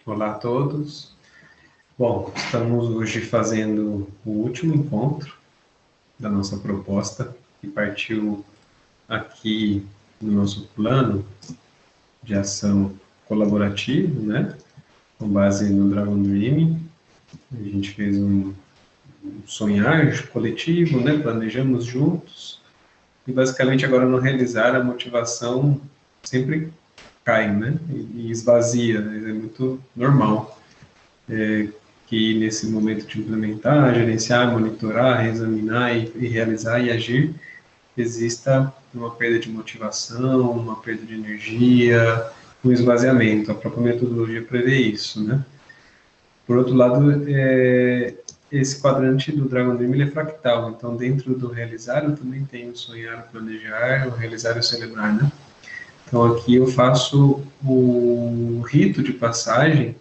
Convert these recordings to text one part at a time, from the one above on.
Olá a todos. Bom, estamos hoje fazendo o último encontro da nossa proposta, que partiu aqui no nosso plano de ação colaborativo, né? Com base no Dragon Dreaming. A gente fez um sonhar coletivo, né? Planejamos juntos. E basicamente agora no realizar a motivação sempre cai, né? E esvazia, né? É muito normal. Que nesse momento de implementar, gerenciar, monitorar, reexaminar e realizar e agir, exista uma perda de motivação, uma perda de energia, um esvaziamento. A própria metodologia prevê isso, né? Por outro lado, esse quadrante do Dragon Dream ele é fractal, então dentro do realizar eu também tenho o sonhar, o planejar, o realizar e o celebrar, né? Então aqui eu faço o rito de passagem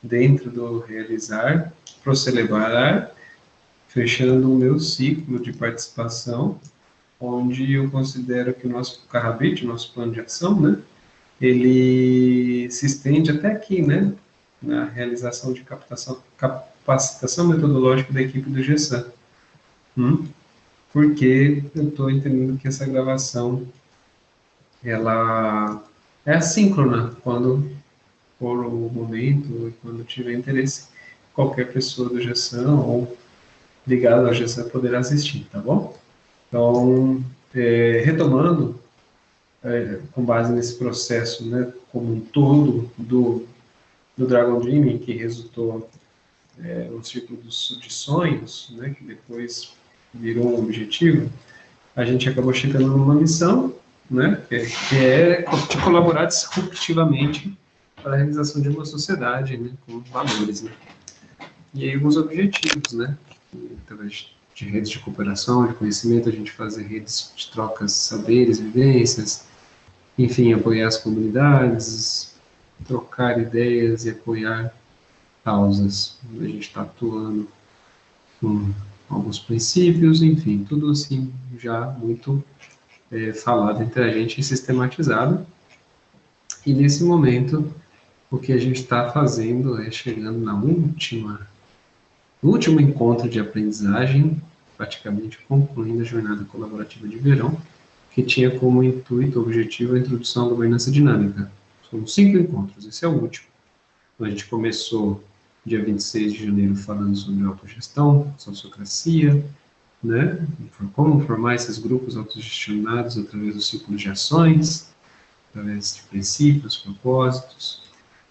dentro do realizar para o celebrar, fechando o meu ciclo de participação, onde eu considero que o nosso Kahabit, o nosso plano de ação, né, ele se estende até aqui, né, na realização de capacitação metodológica da equipe do GESAM. Porque eu estou entendendo que essa gravação ela é assíncrona quando for o momento e quando tiver interesse, qualquer pessoa do GESAM ou ligado ao GESAM poderá assistir, tá bom? Então, retomando, com base nesse processo, né, como um todo do Dragon Dreaming, que resultou no círculo de sonhos, né, que depois virou um objetivo, a gente acabou chegando numa missão, né, que é de colaborar disruptivamente para a realização de uma sociedade, né, com valores, né. E aí alguns objetivos, né, através de redes de cooperação, de conhecimento, a gente fazer redes de trocas de saberes, vivências, enfim, apoiar as comunidades, trocar ideias e apoiar causas. A gente está atuando com alguns princípios, enfim, tudo assim já muito falado entre a gente e sistematizado. E nesse momento, o que a gente está fazendo é chegando no último encontro de aprendizagem, praticamente concluindo a jornada colaborativa de verão, que tinha como intuito, objetivo, a introdução à governança dinâmica. São 5 encontros, esse é o último. Então, a gente começou dia 26 de janeiro falando sobre autogestão, sociocracia, né? Como formar esses grupos autogestionados através do ciclo de ações, através de princípios, propósitos,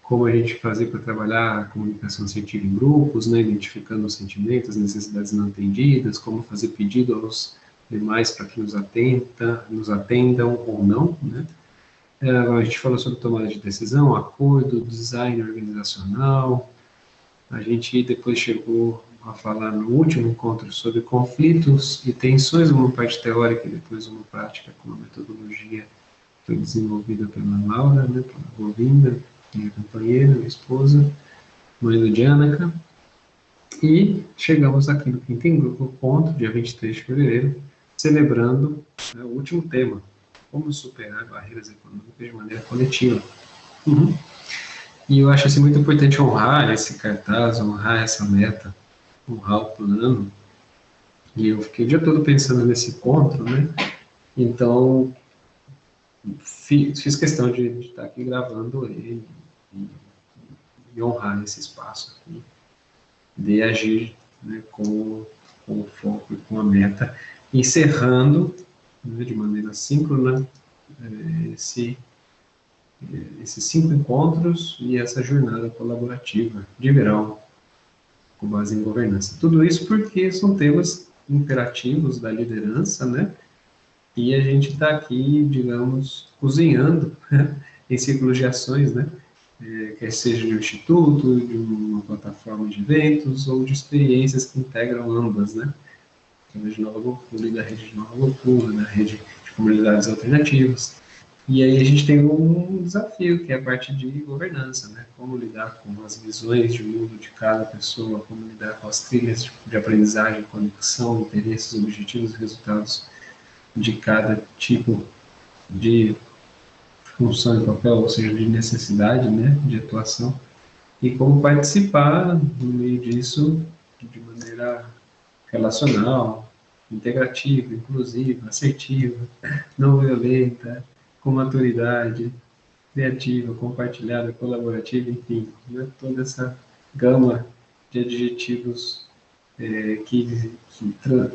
como a gente fazer para trabalhar a comunicação assertiva em grupos, né, identificando os sentimentos, as necessidades não atendidas, como fazer pedido aos demais para que nos atendam ou não, né. A gente falou sobre tomada de decisão, acordo, design organizacional. A gente depois chegou a falar no último encontro sobre conflitos e tensões, uma parte teórica e depois uma prática com uma metodologia que foi desenvolvida pela Laura, né, pela Govinda, minha companheira, minha esposa, mãe do Janaka, e chegamos aqui no quinto encontro, dia 23 de fevereiro, celebrando, né, o último tema, como superar barreiras econômicas de maneira coletiva. E eu acho assim, muito importante honrar esse cartaz, honrar essa meta, honrar o plano, e eu fiquei o dia todo pensando nesse encontro, né, então fiz questão de estar aqui gravando ele, e honrar esse espaço aqui, de agir, né, com o foco e com a meta, encerrando, né, de maneira síncrona esses 5 encontros e essa jornada colaborativa de verão com base em governança. Tudo isso porque são temas imperativos da liderança, né? E a gente está aqui, digamos, cozinhando em ciclos de ações, né? Quer seja de um instituto, de uma plataforma de eventos ou de experiências que integram ambas, né? Através de Nova Loucura, da rede de Nova Loucura, da rede de comunidades alternativas. E aí a gente tem um desafio, que é a parte de governança, né? Como lidar com as visões de mundo de cada pessoa, como lidar com as trilhas de aprendizagem, conexão, interesses, objetivos e resultados de cada tipo de função e papel, ou seja, de necessidade, né, de atuação. e como participar no meio disso de maneira relacional, integrativa, inclusiva, assertiva, não violenta, com maturidade, criativa, compartilhada, colaborativa, enfim, né? Toda essa gama de adjetivos que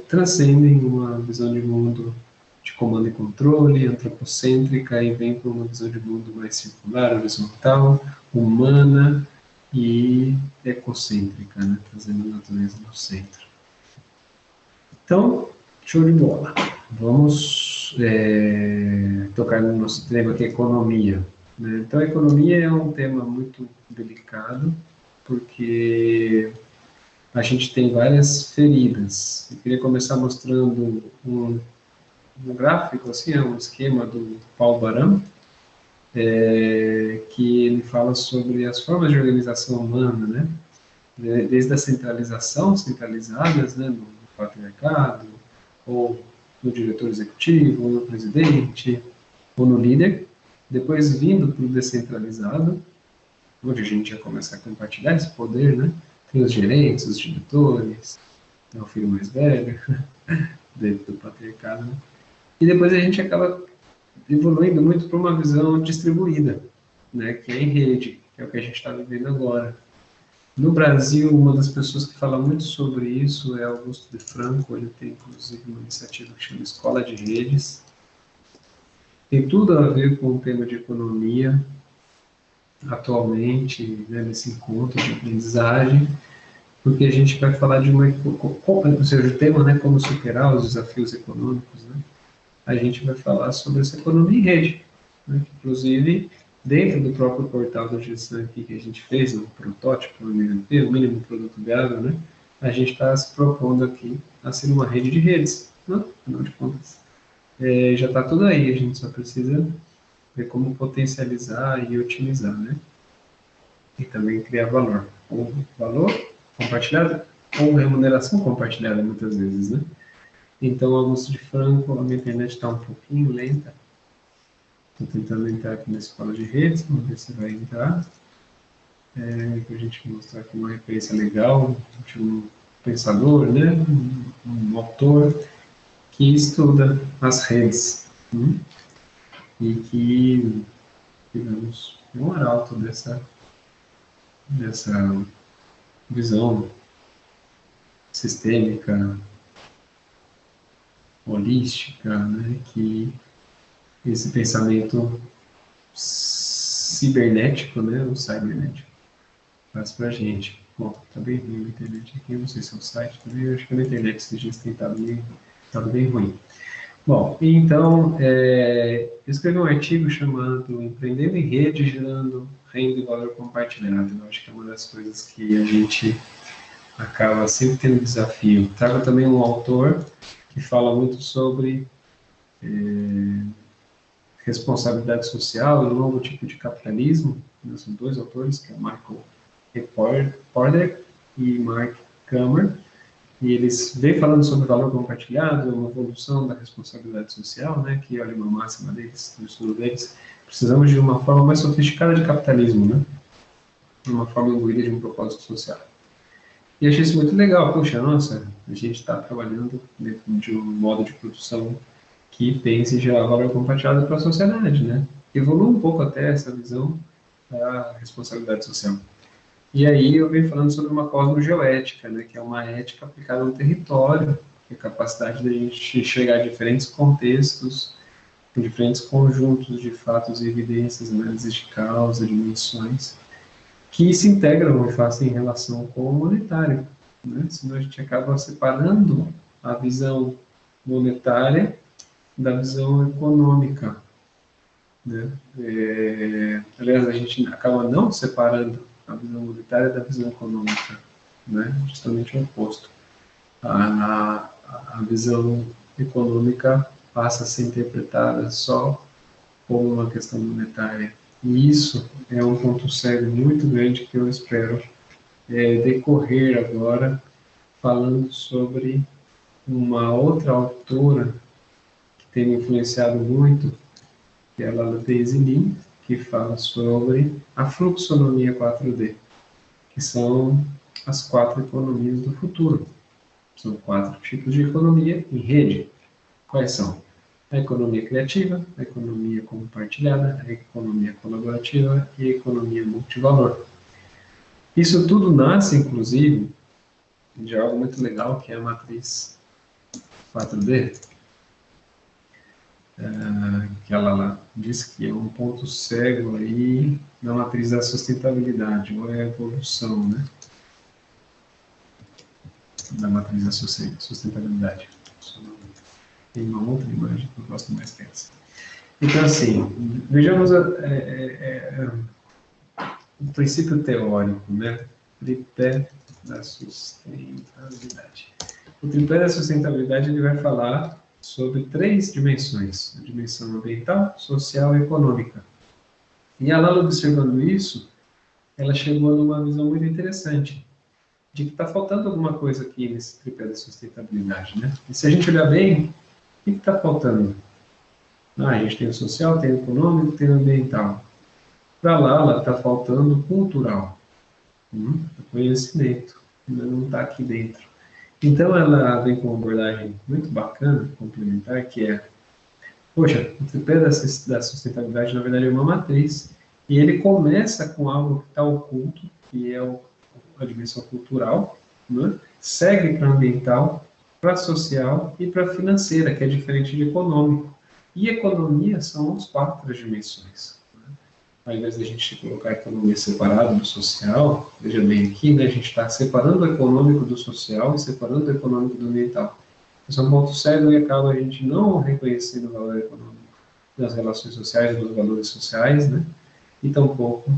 transcendem uma visão de mundo de comando e controle, antropocêntrica, e vem para uma visão de mundo mais circular, horizontal, humana e ecocêntrica, né? Trazendo a natureza no centro. Então, show de bola. Vamos tocar no nosso tema que é economia. Né? Então, a economia é um tema muito delicado, porque a gente tem várias feridas. Eu queria começar mostrando um gráfico, assim, um esquema do Paul Baran, que ele fala sobre as formas de organização humana, né? Desde a centralização, centralizadas, né, no patriarcado, ou no diretor executivo, ou no presidente, ou no líder, depois vindo para o descentralizado, onde a gente já começa a compartilhar esse poder, né? Tem os gerentes, os diretores, é o filho mais velho, dentro do patriarcado, né? E depois a gente acaba evoluindo muito para uma visão distribuída, né? Que é em rede, que é o que a gente está vivendo agora. No Brasil, uma das pessoas que fala muito sobre isso é Augusto de Franco. Ele tem, inclusive, uma iniciativa que chama Escola de Redes. Tem tudo a ver com o tema de economia, atualmente, né, nesse encontro de aprendizagem, porque a gente vai falar de uma... Ou seja, o tema, né, como superar os desafios econômicos, né? A gente vai falar sobre essa economia em rede, né, que, inclusive, dentro do próprio portal da gestão aqui que a gente fez, no protótipo, no MVP, o mínimo produto viável, né, a gente está se propondo aqui a ser uma rede de redes, né, afinal de contas. Já está tudo aí, a gente só precisa ver como potencializar e otimizar, né, e também criar valor, ou valor compartilhado, ou remuneração compartilhada, muitas vezes, né. Então, Augusto de Franco, a minha internet está um pouquinho lenta. Estou tentando entrar aqui na escola de redes, vamos ver se vai entrar. Para a gente mostrar aqui uma referência legal de um pensador, né? Um autor que estuda as redes, né? E que, digamos, é um arauto dessa visão sistêmica, holística, né? Que esse pensamento cibernético, né, o cybernético, faz pra gente. Bom, tá bem ruim a internet aqui, não sei se é o site também, eu acho que a internet esses dias tem estado bem ruim. Bom, então, eu escrevi um artigo chamado Empreendendo em Rede, Gerando Renda e Valor Compartilhado. Eu acho que é uma das coisas que a gente acaba sempre tendo desafio. Trago também um autor que fala muito sobre responsabilidade social e um novo tipo de capitalismo. São dois autores, que é Michael E. Porter e Mark Kammer, e eles vêm falando sobre valor compartilhado, uma evolução da responsabilidade social, né, que olha uma máxima deles, no estudo deles. Precisamos de uma forma mais sofisticada de capitalismo, né, uma forma imbuída de um propósito social. E achei isso muito legal. Puxa, nossa, a gente está trabalhando dentro de um modo de produção que pense em gerar valor compartilhado para a sociedade, né? Evolui um pouco até essa visão da responsabilidade social. E aí eu venho falando sobre uma cosmogeoética, né? Que é uma ética aplicada no território, que é a capacidade de a gente chegar a diferentes contextos, com diferentes conjuntos de fatos e evidências, análises de causa, dimensões, que se integram e fazem relação com o monetário, né? Senão a gente acaba separando a visão monetária da visão econômica, né? Aliás, a gente acaba não separando a visão monetária da visão econômica, né? Justamente o oposto. A visão econômica passa a ser interpretada só como uma questão monetária. E isso é um ponto cego muito grande que eu espero decorrer agora, falando sobre uma outra autora que tem me influenciado muito, que é a Daisy Lin, que fala sobre a fluxonomia 4D. que são as 4 economias do futuro. São 4 tipos de economia em rede. Quais são? A economia criativa, a economia compartilhada, a economia colaborativa e a economia multivalor. Isso tudo nasce, inclusive, de algo muito legal, que é a matriz 4D, que ela lá diz que é um ponto cego aí na matriz da sustentabilidade, ou é a evolução, né? Da matriz da sustentabilidade. Tem uma outra imagem que eu gosto mais que essa. Então, assim, vejamos o princípio teórico, né? Tripé da sustentabilidade. O tripé da sustentabilidade ele vai falar sobre 3 dimensões: a dimensão ambiental, social e econômica. E a Lala, observando isso, ela chegou numa visão muito interessante, de que está faltando alguma coisa aqui nesse tripé da sustentabilidade, né? E se a gente olhar bem, o que está faltando? A gente tem o social, tem o econômico, tem o ambiental. Para Lala, está faltando o cultural, o conhecimento, ainda não está aqui dentro. Então, ela vem com uma abordagem muito bacana, complementar, que é, poxa, o tripé da sustentabilidade, na verdade, é uma matriz, e ele começa com algo que está oculto, que é a dimensão cultural, né? Segue para ambiental, para social e para financeira, que é diferente de econômico. E economia são as 4 dimensões. Ao invés de a gente colocar a economia separada do social, veja bem aqui, né, a gente está separando o econômico do social e separando o econômico do ambiental. Isso é um ponto cego e acaba a gente não reconhecendo o valor econômico das relações sociais, dos valores sociais, né, e tampouco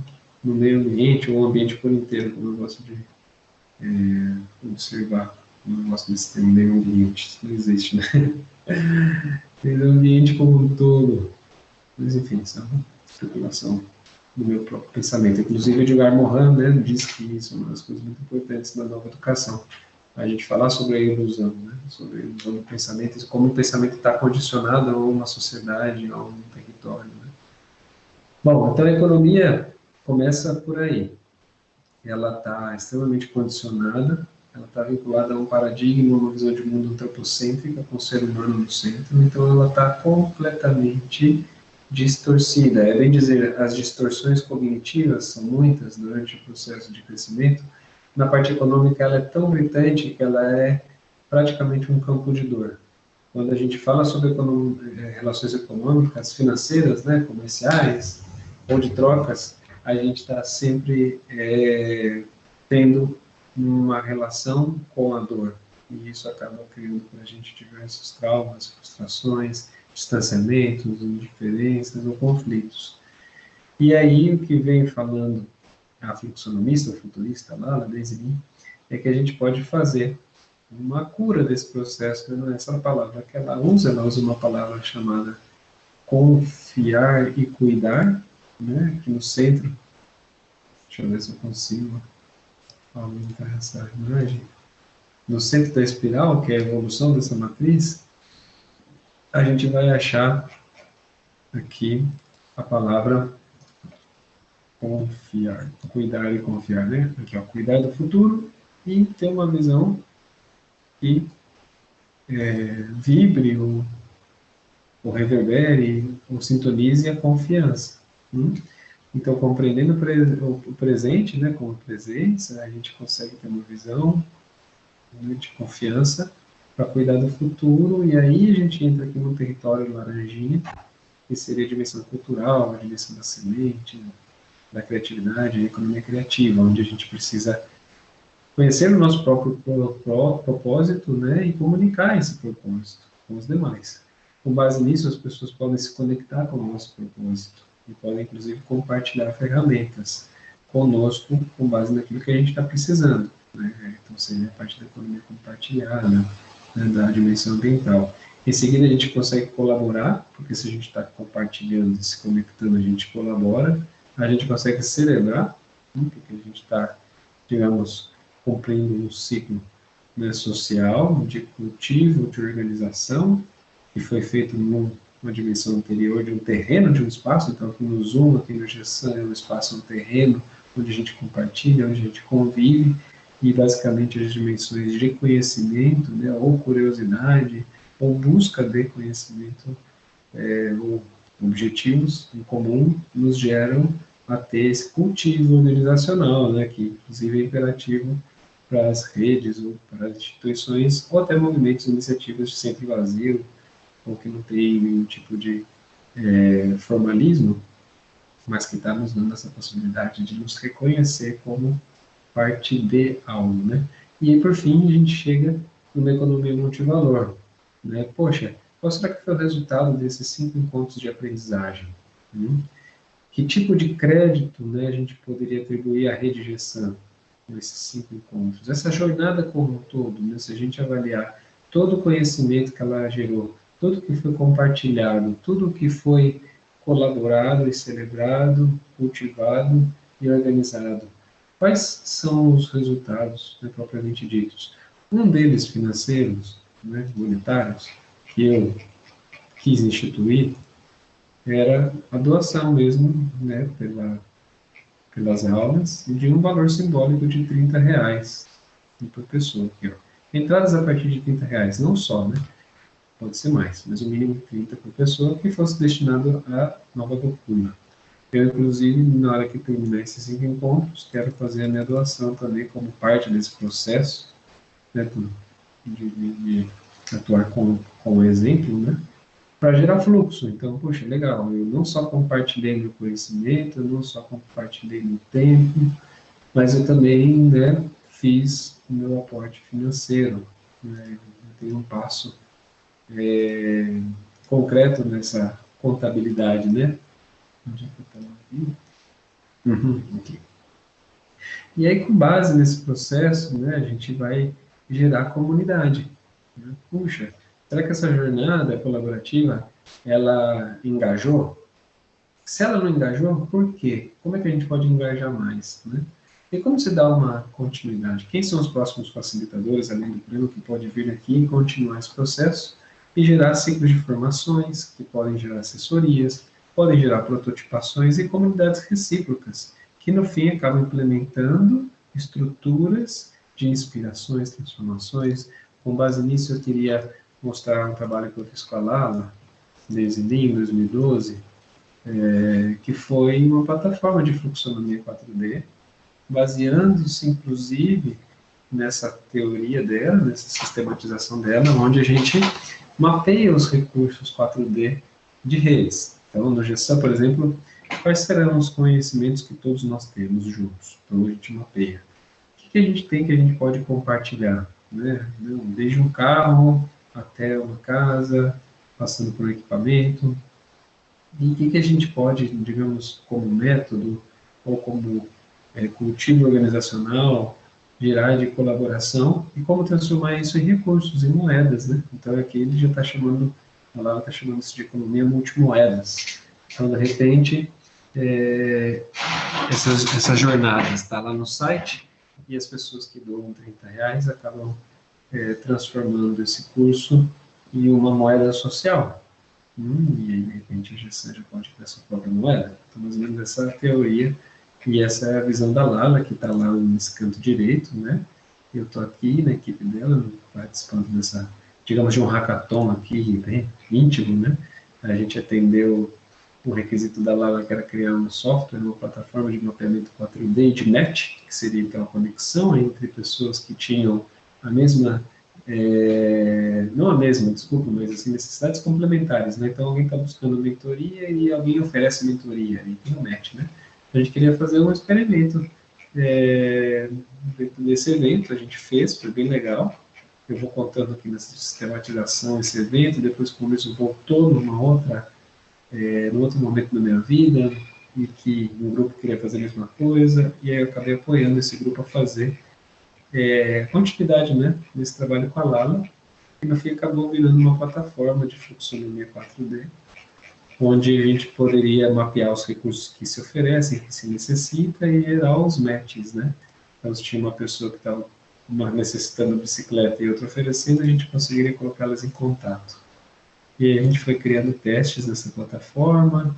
no meio ambiente ou o ambiente por inteiro, como eu gosto de observar. Eu não gosto desse termo meio ambiente, isso não existe, né? Meio ambiente como um todo. Mas enfim, isso é uma especulação do meu próprio pensamento. Inclusive, Edgar Morin, né, diz que isso é uma das coisas muito importantes da nova educação. A gente falar sobre a ilusão, né, sobre a ilusão do pensamento e como o pensamento está condicionado a uma sociedade, a um território. Né. Bom, então a economia começa por aí. Ela está extremamente condicionada, ela está vinculada a um paradigma, uma visão de mundo antropocêntrica, com o ser humano no centro, então ela está completamente distorcida. É bem dizer, as distorções cognitivas são muitas durante o processo de crescimento. Na parte econômica, ela é tão gritante que ela é praticamente um campo de dor. Quando a gente fala sobre relações econômicas, financeiras, né, comerciais, ou de trocas, a gente está sempre tendo uma relação com a dor. E isso acaba criando para a gente diversos traumas, frustrações, distanciamentos, indiferenças ou conflitos. E aí o que vem falando a fluxonomista, o futurista lá, a Daisy Lee, é que a gente pode fazer uma cura desse processo, não é essa palavra que ela usa uma palavra chamada confiar e cuidar, né, aqui no centro. Deixa eu ver se eu consigo aumentar essa imagem. No centro da espiral, que é a evolução dessa matriz, a gente vai achar aqui a palavra confiar, cuidar e confiar, né? Aqui, ó, cuidar do futuro e ter uma visão que vibre ou reverbere ou sintonize a confiança. Então, compreendendo o presente, né, como presença, a gente consegue ter uma visão, né, de confiança para cuidar do futuro, e aí a gente entra aqui no território laranjinha, que seria a dimensão cultural, a dimensão da semente, da criatividade, a economia criativa, onde a gente precisa conhecer o nosso próprio propósito, né, e comunicar esse propósito com os demais. Com base nisso, as pessoas podem se conectar com o nosso propósito e podem, inclusive, compartilhar ferramentas conosco com base naquilo que a gente está precisando. Né? Então, seria a parte da economia compartilhada, né, da dimensão ambiental. Em seguida, a gente consegue colaborar, porque se a gente está compartilhando e se conectando, a gente colabora. A gente consegue celebrar, porque a gente está, digamos, cumprindo um ciclo, né, social, de cultivo, de organização, que foi feito numa dimensão anterior de um terreno, de um espaço. Então, aqui no Zoom, aqui no GESAN, é um espaço, um terreno, onde a gente compartilha, onde a gente convive, e basicamente as dimensões de conhecimento, né, ou curiosidade, ou busca de conhecimento, ou objetivos em comum, nos geram a ter esse cultivo organizacional, né, que inclusive é imperativo para as redes ou para as instituições, ou até movimentos, iniciativas de centro vazio, ou que não tem nenhum tipo de formalismo, mas que está nos dando essa possibilidade de nos reconhecer como parte de algo, né? E aí, por fim, a gente chega numa economia multivalor, né? Poxa, qual será que foi o resultado desses 5 encontros de aprendizagem? Que tipo de crédito, né, a gente poderia atribuir à rede GESAM nesses 5 encontros? Essa jornada como um todo, né, se a gente avaliar todo o conhecimento que ela gerou, tudo que foi compartilhado, tudo que foi colaborado e celebrado, cultivado e organizado, quais são os resultados, né, propriamente ditos? Um deles financeiros, né, monetários, que eu quis instituir, era a doação mesmo, né, pelas aulas, de um valor simbólico de R$ 30 por pessoa. Aqui, ó. Entradas a partir de R$ 30, não só, né? Pode ser mais, mas o mínimo 30 por pessoa, que fosse destinado à nova doctrina. Eu, inclusive, na hora que terminar esses 5 encontros, quero fazer a minha doação também como parte desse processo, né, de atuar com exemplo, né, para gerar fluxo. Então, poxa, legal, eu não só compartilhei meu conhecimento, eu não só compartilhei meu tempo, mas eu também, né, fiz o meu aporte financeiro, né, eu tenho um passo concreto nessa contabilidade, né? Onde é que eu estava aqui? Aqui. E aí, com base nesse processo, né, a gente vai gerar comunidade. Né? Puxa, será que essa jornada colaborativa, ela engajou? Se ela não engajou, por quê? Como é que a gente pode engajar mais? Né? E como se dá uma continuidade? Quem são os próximos facilitadores, além do prêmio, que pode vir aqui e continuar esse processo e gerar ciclos de formações, que podem gerar assessorias, podem gerar prototipações e comunidades recíprocas, que no fim acabam implementando estruturas de inspirações, transformações. Com base nisso, eu queria mostrar um trabalho que eu fiz com a Lala, desde em 2012, que foi uma plataforma de fluxonomia 4D, baseando-se, inclusive, nessa teoria dela, nessa sistematização dela, onde a gente mapeia os recursos 4D de redes. Então, no GESAM, por exemplo, quais serão os conhecimentos que todos nós temos juntos? Então, a gente mapeia. O que a gente tem que a gente pode compartilhar? Né? Desde um carro até uma casa, passando por um equipamento. E o que a gente pode, digamos, como método ou como cultivo organizacional, gerar de colaboração e como transformar isso em recursos, em moedas, né? Então aqui ele já está chamando, a Lara está chamando isso de economia multimoedas. Então, de repente, essa jornada está lá no site e as pessoas que doam R$ 30 acabam transformando esse curso em uma moeda social. E aí, de repente, a GESAM já pode criar sua própria moeda. Então, mais ou menos essa teoria, e essa é a visão da Lala, que está lá nesse canto direito, né? Eu estou aqui na equipe dela, participando dessa, digamos, de um hackathon aqui, bem íntimo, né? A gente atendeu o requisito da Lala, que era criar um software, uma plataforma de mapeamento 4D de net, que seria aquela conexão entre pessoas que tinham a mesma não a mesma, desculpa, mas assim, necessidades complementares, né? Então alguém está buscando mentoria e alguém oferece mentoria, e tem um match, né? A gente queria fazer um experimento dentro desse evento, a gente fez, foi bem legal. Eu vou contando aqui nessa sistematização esse evento, depois como isso voltou num outro momento da minha vida, e que um grupo queria fazer a mesma coisa, e aí eu acabei apoiando esse grupo a fazer continuidade, né, desse trabalho com a Lala, e no fim acabou virando uma plataforma de fluxonomia 4D, onde a gente poderia mapear os recursos que se oferecem, que se necessita, e gerar os matches, né? Então, se tinha uma pessoa que estava necessitando bicicleta e outra oferecendo, a gente conseguiria colocá-las em contato. E aí a gente foi criando testes nessa plataforma,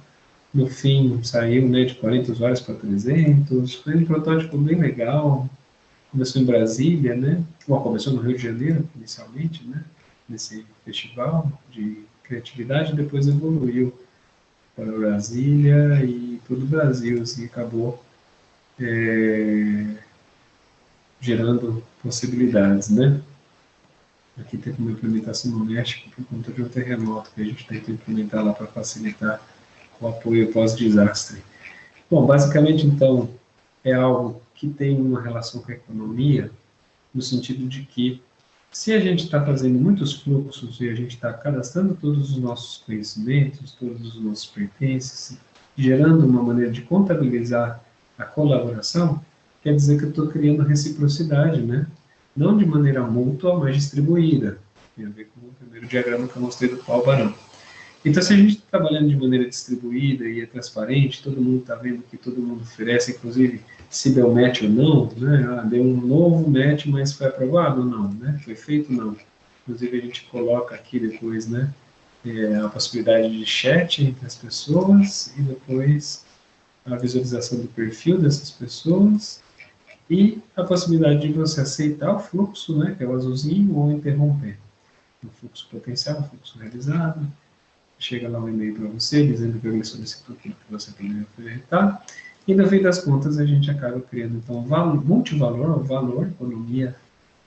No fim, saiu, né, de 40 usuários para 300. Foi um protótipo bem legal. Começou em Brasília, né? Bom, começou no Rio de Janeiro, inicialmente, né? Nesse festival de criatividade, depois evoluiu para Brasília e todo o Brasil, assim, acabou gerando possibilidades, né? Aqui teve uma implementação no México por conta de um terremoto que a gente tem que implementar lá para facilitar o apoio pós-desastre. Bom, basicamente, então, é algo que tem uma relação com a economia, no sentido de que, se a gente está fazendo muitos fluxos e a gente está cadastrando todos os nossos conhecimentos, todos os nossos pertences, gerando uma maneira de contabilizar a colaboração, quer dizer que eu estou criando reciprocidade, né? Não de maneira mútua, mas distribuída. Tem a ver com o primeiro diagrama que eu mostrei do Paulo Barão. Então, se a gente está trabalhando de maneira distribuída e é transparente, todo mundo está vendo que todo mundo oferece, inclusive se deu match ou não, né? Ah, deu um novo match, mas foi aprovado ou não, né? Foi feito ou não. Inclusive, a gente coloca aqui depois, né? A possibilidade de chat entre as pessoas e depois a visualização do perfil dessas pessoas e a possibilidade de você aceitar o fluxo, né? Que é o azulzinho, ou interromper. O fluxo potencial, o fluxo realizado, chega lá um e-mail para você dizendo que alguém solicitou aquilo que você poderia ofertar, e no fim das contas a gente acaba criando então multivalor, valor, economia,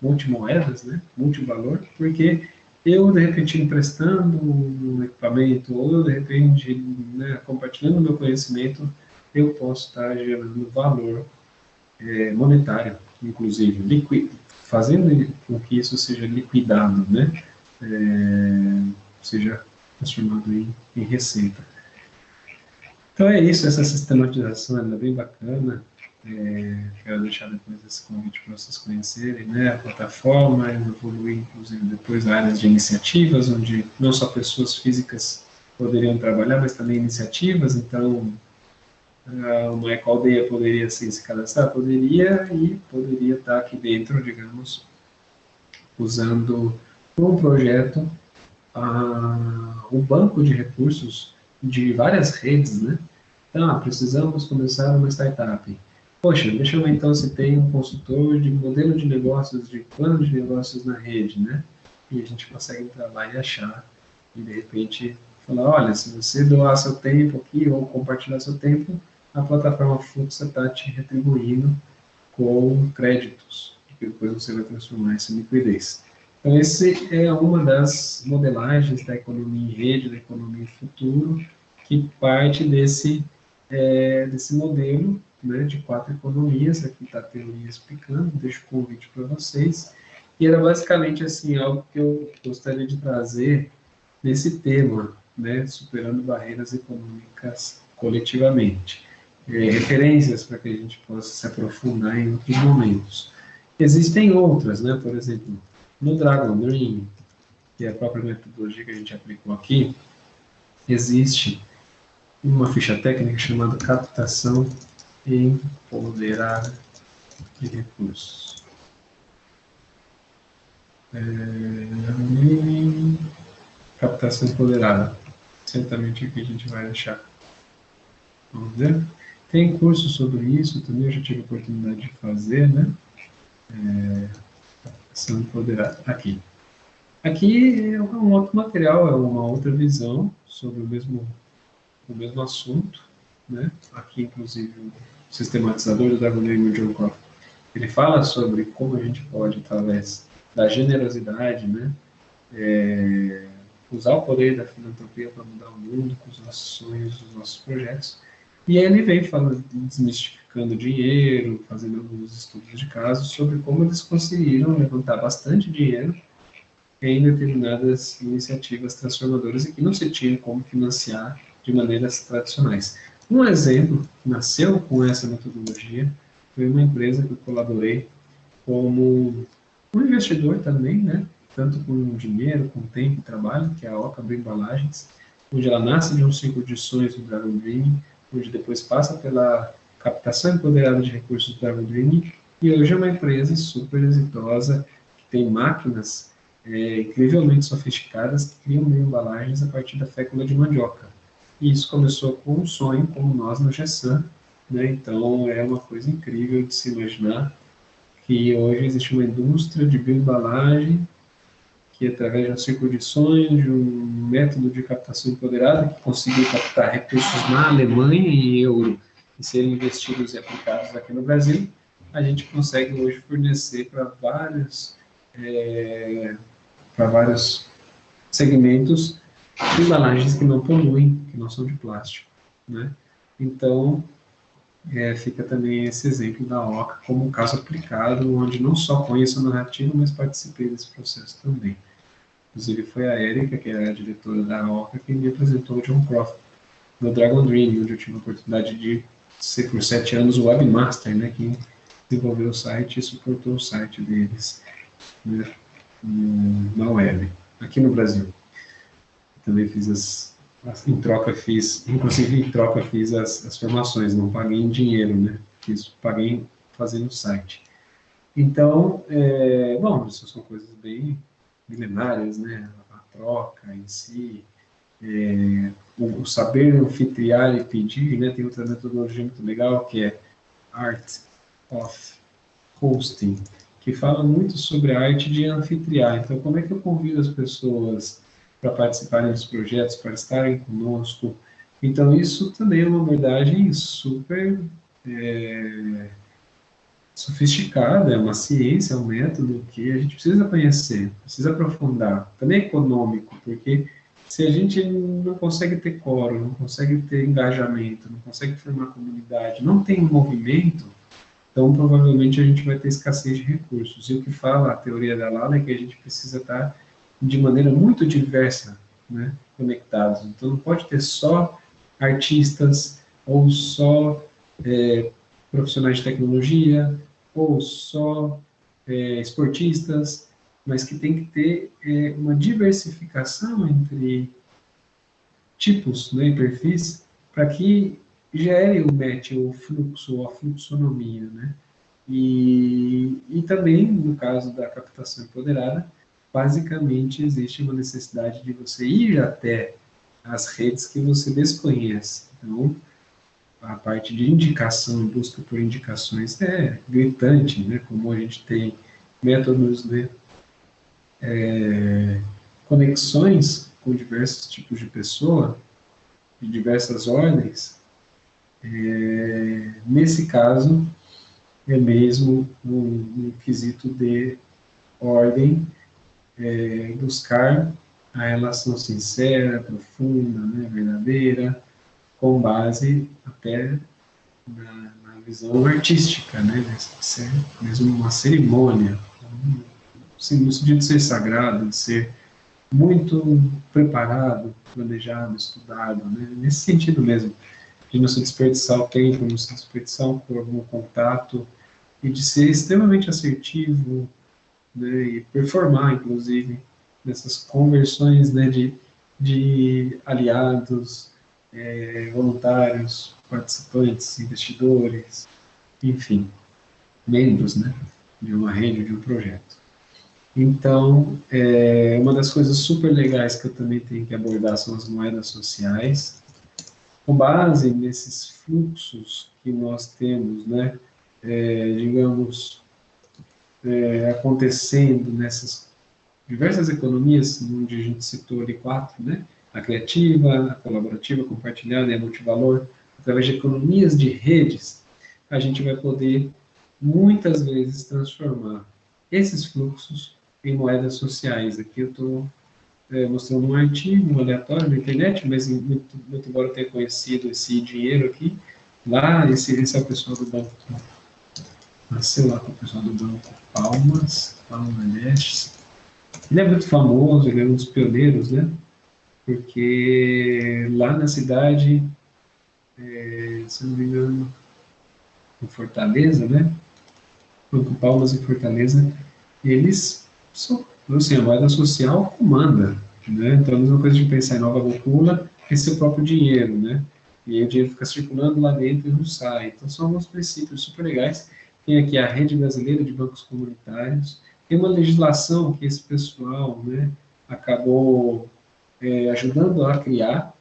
multimoedas, né, multivalor, porque eu de repente emprestando um equipamento ou eu de repente, né, compartilhando meu conhecimento, eu posso estar gerando valor monetário, inclusive fazendo com que isso seja liquidado, né, seja transformado em receita. Então é isso, essa sistematização é bem bacana. Quero deixar depois esse convite para vocês conhecerem, né, a plataforma, evoluir inclusive depois áreas de iniciativas, onde não só pessoas físicas poderiam trabalhar, mas também iniciativas. Então, uma ecoaldeia poderia se cadastrar? Poderia, e poderia estar aqui dentro, digamos, usando um projeto o banco de recursos de várias redes, né? Então, precisamos começar uma startup. Poxa, deixa eu ver então se tem um consultor de modelo de negócios, de plano de negócios na rede, né? E a gente consegue entrar lá e achar, e de repente falar, olha, se você doar seu tempo aqui ou compartilhar seu tempo, a plataforma Fluxa está te retribuindo com créditos, que depois você vai transformar isso em liquidez. Então, esse é uma das modelagens da economia em rede, da economia futuro, que parte desse modelo, né, de 4 economias. Aqui está a teoria explicando, deixo o convite para vocês. E era basicamente assim, algo que eu gostaria de trazer nesse tema, né, superando barreiras econômicas coletivamente. Referências para que a gente possa se aprofundar em outros momentos. Existem outras, né, por exemplo, no Dragon Dream, que é a própria metodologia que a gente aplicou aqui, existe uma ficha técnica chamada captação empoderada de recursos. Captação empoderada. Certamente aqui a gente vai achar. Vamos ver? Tem curso sobre isso também, eu já tive a oportunidade de fazer, né? Captação empoderada. Aqui é um outro material, é uma outra visão sobre o mesmo assunto, né? Aqui, inclusive, o sistematizador do Dragon Dream, John Coffey, ele fala sobre como a gente pode, através da generosidade, né, usar o poder da filantropia para mudar o mundo com os nossos sonhos, os nossos projetos. E aí ele vem falando, desmistificando dinheiro, fazendo alguns estudos de casos sobre como eles conseguiram levantar bastante dinheiro em determinadas iniciativas transformadoras e que não se tinha como financiar de maneiras tradicionais. Um exemplo que nasceu com essa metodologia foi uma empresa que eu colaborei como um investidor também, né? Tanto com dinheiro, com tempo e trabalho, que é a Oca Embalagens, onde ela nasce de um ciclo de sonhos do Dragon Dream, onde depois passa pela captação empoderada de recursos do Dragon Dream, e hoje é uma empresa super exitosa, que tem máquinas incrivelmente sofisticadas que criam embalagens a partir da fécula de mandioca. E isso começou com um sonho, como nós no GESAM, né? Então, é uma coisa incrível de se imaginar que hoje existe uma indústria de bioembalagem que, através de um ciclo de sonhos, de um método de captação empoderada, que conseguiu captar recursos na Alemanha em euro e serem investidos e aplicados aqui no Brasil, a gente consegue hoje fornecer para vários segmentos embalagens que não poluem, que não são de plástico, né? Então, fica também esse exemplo da OCA como um caso aplicado, onde não só conheço a narrativa, mas participei desse processo também. Inclusive foi a Érica, que é a diretora da OCA, que me apresentou o John Croft no Dragon Dream, onde eu tive a oportunidade de ser por 7 anos o webmaster, né, que desenvolveu o site e suportou o site deles, né, na web, aqui no Brasil. Também fiz inclusive em troca fiz as formações, não paguei em dinheiro, né, paguei fazendo o site. Então, bom, isso são coisas bem milenárias, né, a troca em si, o saber anfitriar e pedir, né, tem outra metodologia muito legal que é Art of Hosting, que fala muito sobre a arte de anfitriar. Então, como é que eu convido as pessoas para participarem dos projetos, para estarem conosco? Então, isso também é uma abordagem super sofisticada, é uma ciência, é um método que a gente precisa conhecer, precisa aprofundar. Também é econômico, porque se a gente não consegue ter quórum, não consegue ter engajamento, não consegue formar comunidade, não tem movimento, então provavelmente a gente vai ter escassez de recursos. E o que fala a teoria da Lala é que a gente precisa estar de maneira muito diversa, né, conectados. Então não pode ter só artistas ou só profissionais de tecnologia ou só esportistas, mas que tem que ter uma diversificação entre tipos, né, e perfis, para que gere o match, o fluxo, ou a fluxonomia, né? E também, no caso da captação empoderada, basicamente existe uma necessidade de você ir até as redes que você desconhece. Então, a parte de indicação, busca por indicações é gritante, né? Como a gente tem métodos de conexões com diversos tipos de pessoa, de diversas ordens, nesse caso é mesmo um quesito de ordem, buscar a relação sincera, profunda, né, verdadeira, com base até na visão artística, né, de ser mesmo uma cerimônia, assim, no sentido de ser sagrado, de ser muito preparado, planejado, estudado, né, nesse sentido mesmo, de não se desperdiçar o tempo, não se desperdiçar o contato, e de ser extremamente assertivo, né, e performar, inclusive, nessas conversões, né, de aliados, voluntários, participantes, investidores, enfim, membros, né, de uma rede, de um projeto. Então, uma das coisas super legais que eu também tenho que abordar são as moedas sociais, com base nesses fluxos que nós temos, né, digamos, acontecendo nessas diversas economias, onde a gente citou ali 4, né, a criativa, a colaborativa, a compartilhada e a multivalor, através de economias de redes, a gente vai poder, muitas vezes, transformar esses fluxos em moedas sociais. Aqui eu estou mostrando um artigo aleatório na internet, mas muito embora eu tenha conhecido esse dinheiro aqui, lá, esse é o pessoal do banco, nasceu lá com o pessoal do banco Palmas Leste. Ele é muito famoso, ele é um dos pioneiros, né? Porque lá na cidade, se não me engano, em Fortaleza, né? Banco Palmas em Fortaleza, eles são, assim, a moeda social comanda, né? Então, a mesma coisa de pensar em Nova Bocula, é seu próprio dinheiro, né? E aí o dinheiro fica circulando lá dentro e não sai. Então, são alguns princípios super legais. Tem aqui a Rede Brasileira de Bancos Comunitários, tem uma legislação que esse pessoal, né, acabou ajudando a criar,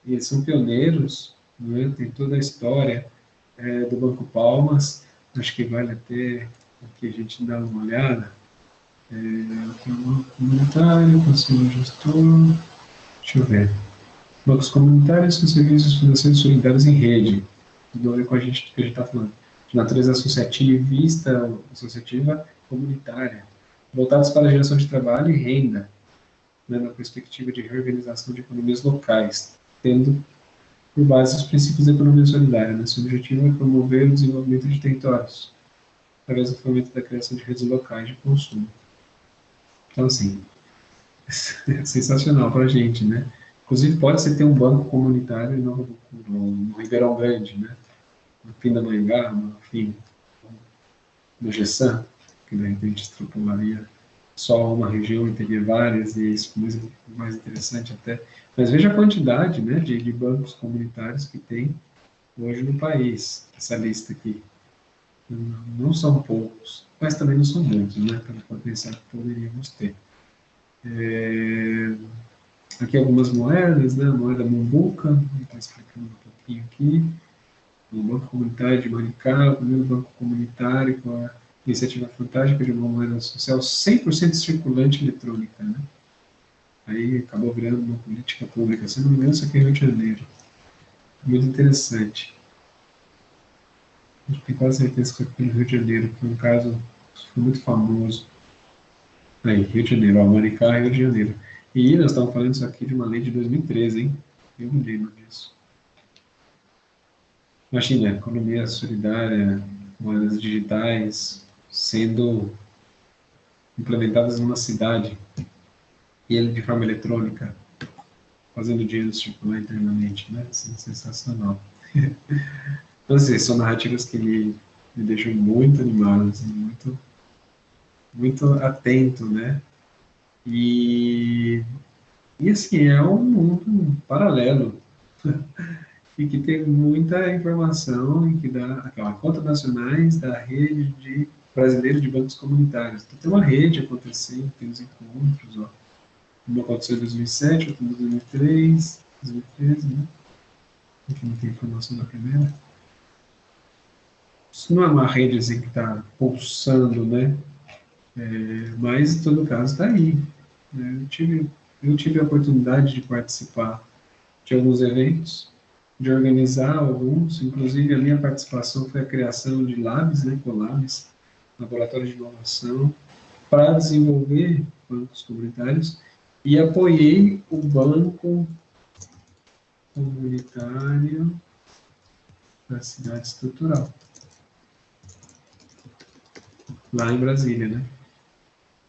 e eles são pioneiros, né? Tem toda a história do Banco Palmas, acho que vale até aqui a gente dar uma olhada. Aqui é um banco comunitário, conselho gestor, deixa eu ver. Bancos comunitários são serviços financeiros solidários em rede, do com a gente que a gente está falando, de natureza associativista, associativa comunitária, voltados para a geração de trabalho e renda, né, na perspectiva de reorganização de economias locais, tendo por base os princípios da economia solidária. Né? Seu objetivo é promover o desenvolvimento de territórios, através do fomento da criação de redes locais de consumo. Então, assim, é sensacional para a gente, né? Inclusive, pode-se ter um banco comunitário no Ribeirão Grande, né? No Pindamonhangaba, enfim, no Gessan, que de repente extrapolaria só uma região e teria várias, e isso mais interessante até. Mas veja a quantidade, né, de bancos comunitários que tem hoje no país, essa lista aqui. Não são poucos, mas também não são muitos, né, para pensar que poderíamos ter. Aqui algumas moedas, né, a moeda Mumbuca, está explicando um pouquinho aqui. O Banco Comunitário de Maricá, o primeiro banco comunitário com a iniciativa fantástica de uma moeda social 100% circulante eletrônica, né? Aí acabou virando uma política pública, se não me engano, isso aqui é Rio de Janeiro. Muito interessante. Eu tenho quase certeza que foi no Rio de Janeiro, foi um caso foi muito famoso. Aí, Rio de Janeiro, ó, Maricá, Rio de Janeiro. E nós estamos falando isso aqui de uma lei de 2013, hein? Eu me lembro disso. Imagina, economia solidária, moedas digitais sendo implementadas numa cidade e ele de forma eletrônica, fazendo dinheiro circular internamente, né? Assim, sensacional. Então, assim, são narrativas que me deixam muito animado, assim, muito atento, né? E assim, é um mundo paralelo e que tem muita informação e que dá aquela conta nacionais da rede de brasileira de bancos comunitários. Então, tem uma rede acontecendo, tem os encontros, ó. Uma aconteceu em 2007, outra em 2003, 2013, né? Aqui não tem informação da primeira. Isso não é uma rede assim que está pulsando, né? Mas, em todo caso, está aí. Né? Eu tive a oportunidade de participar de alguns eventos, de organizar alguns, inclusive a minha participação foi a criação de labs, né, colabs, laboratórios de inovação, para desenvolver bancos comunitários, e apoiei o Banco Comunitário da Cidade Estrutural, lá em Brasília, né?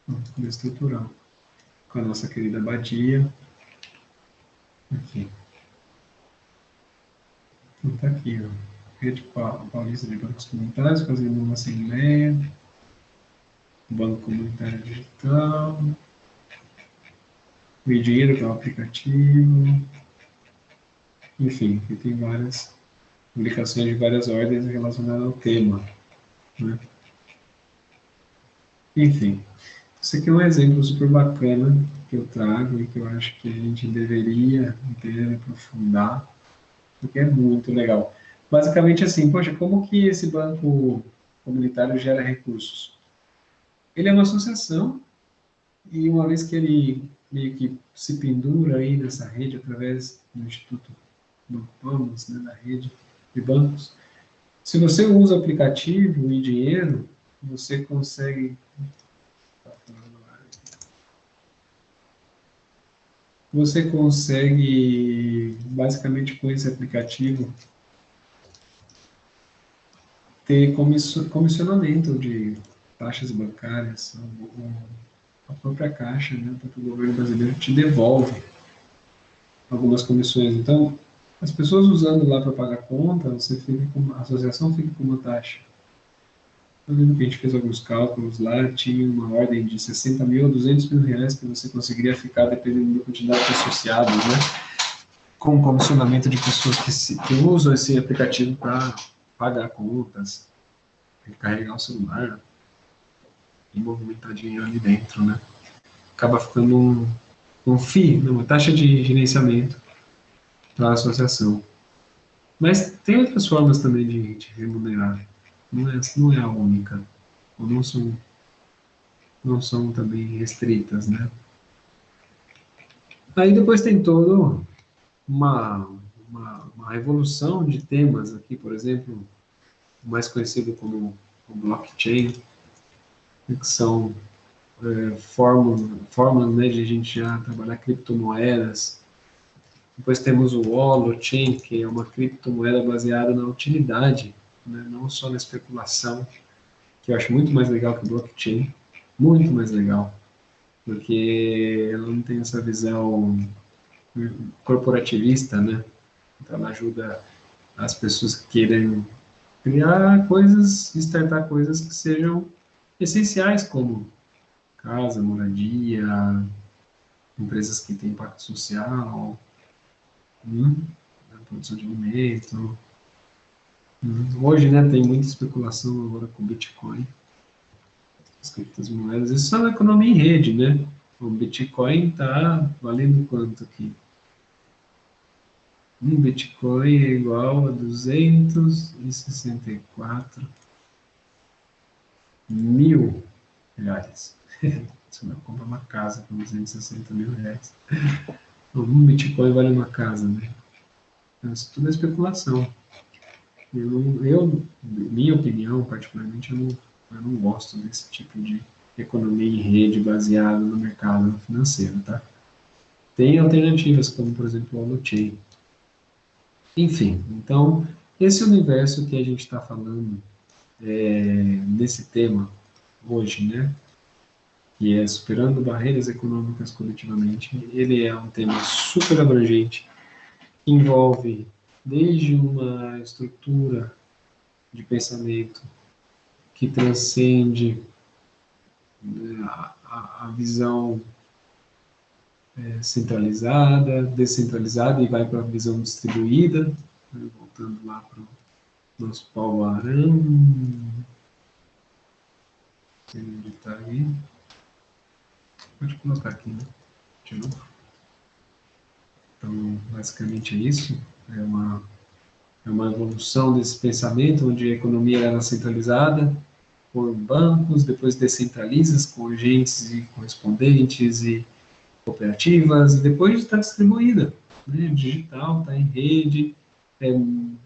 Banco Estrutural, com a nossa querida Badia. Aqui. Então tá aqui, ó. Rede Paulista de Bancos Comunitários, fazendo uma assembleia, Banco Comunitário Digital, o dinheiro, que é o aplicativo, enfim, aqui tem várias publicações de várias ordens relacionadas ao tema, né? Enfim, isso aqui é um exemplo super bacana que eu trago e que eu acho que a gente deveria entender, aprofundar, porque é muito legal. Basicamente assim, poxa, como que esse banco comunitário gera recursos? Ele é uma associação e uma vez que ele meio que se pendura aí nessa rede através do Instituto Banco Palmas, né, da rede de bancos, se você usa o aplicativo e dinheiro, você consegue basicamente com esse aplicativo ter comissionamento de taxas bancárias, a própria Caixa, né, o próprio governo brasileiro te devolve algumas comissões. Então, as pessoas usando lá para pagar conta, a associação fica com uma taxa. Eu lembro que a gente fez alguns cálculos lá, tinha uma ordem de 60 mil a 200 mil reais que você conseguiria ficar dependendo da quantidade de associados, né? Com o comissionamento de pessoas que usam esse aplicativo para pagar contas, carregar o celular e movimentar dinheiro ali dentro, né? Acaba ficando um FII, uma taxa de gerenciamento da associação. Mas tem outras formas também de remunerar. Não é a única. Ou não são também restritas, né? Aí depois tem todo uma, uma revolução de temas aqui, por exemplo, o mais conhecido como o blockchain, que são fórmulas, né, de a gente já trabalhar criptomoedas. Depois temos o Holochain, que é uma criptomoeda baseada na utilidade, né, não só na especulação, que eu acho muito mais legal que o blockchain, muito mais legal, porque ela não tem essa visão corporativista, né? Então ela ajuda as pessoas que querem criar coisas, startar coisas que sejam essenciais, como casa, moradia, empresas que têm impacto social, a produção de alimento. Hoje, né, tem muita especulação agora com Bitcoin, as criptomoedas. Isso é uma economia em rede, né? O Bitcoin está valendo quanto aqui? Um Bitcoin é igual a 264 mil reais. Você vai comprar uma casa por 260 mil reais. Um Bitcoin vale uma casa, né? Então, isso tudo é especulação. Minha opinião, particularmente, eu não gosto desse tipo de economia em rede baseada no mercado financeiro, tá? Tem alternativas, como, por exemplo, o Holochain. Enfim, então, esse universo que a gente está falando nesse tema hoje, né? Que é superando barreiras econômicas coletivamente, ele é um tema super abrangente, que envolve desde uma estrutura de pensamento que transcende a visão centralizada, descentralizada e vai para a visão distribuída, né, voltando lá para o nosso Paulo Arão, onde está aí, pode colocar aqui, né? De novo. Então, basicamente é isso, é uma evolução desse pensamento, onde a economia era centralizada por bancos, depois descentraliza com agentes e correspondentes e cooperativas, e depois está distribuída, né? Digital, está em rede, é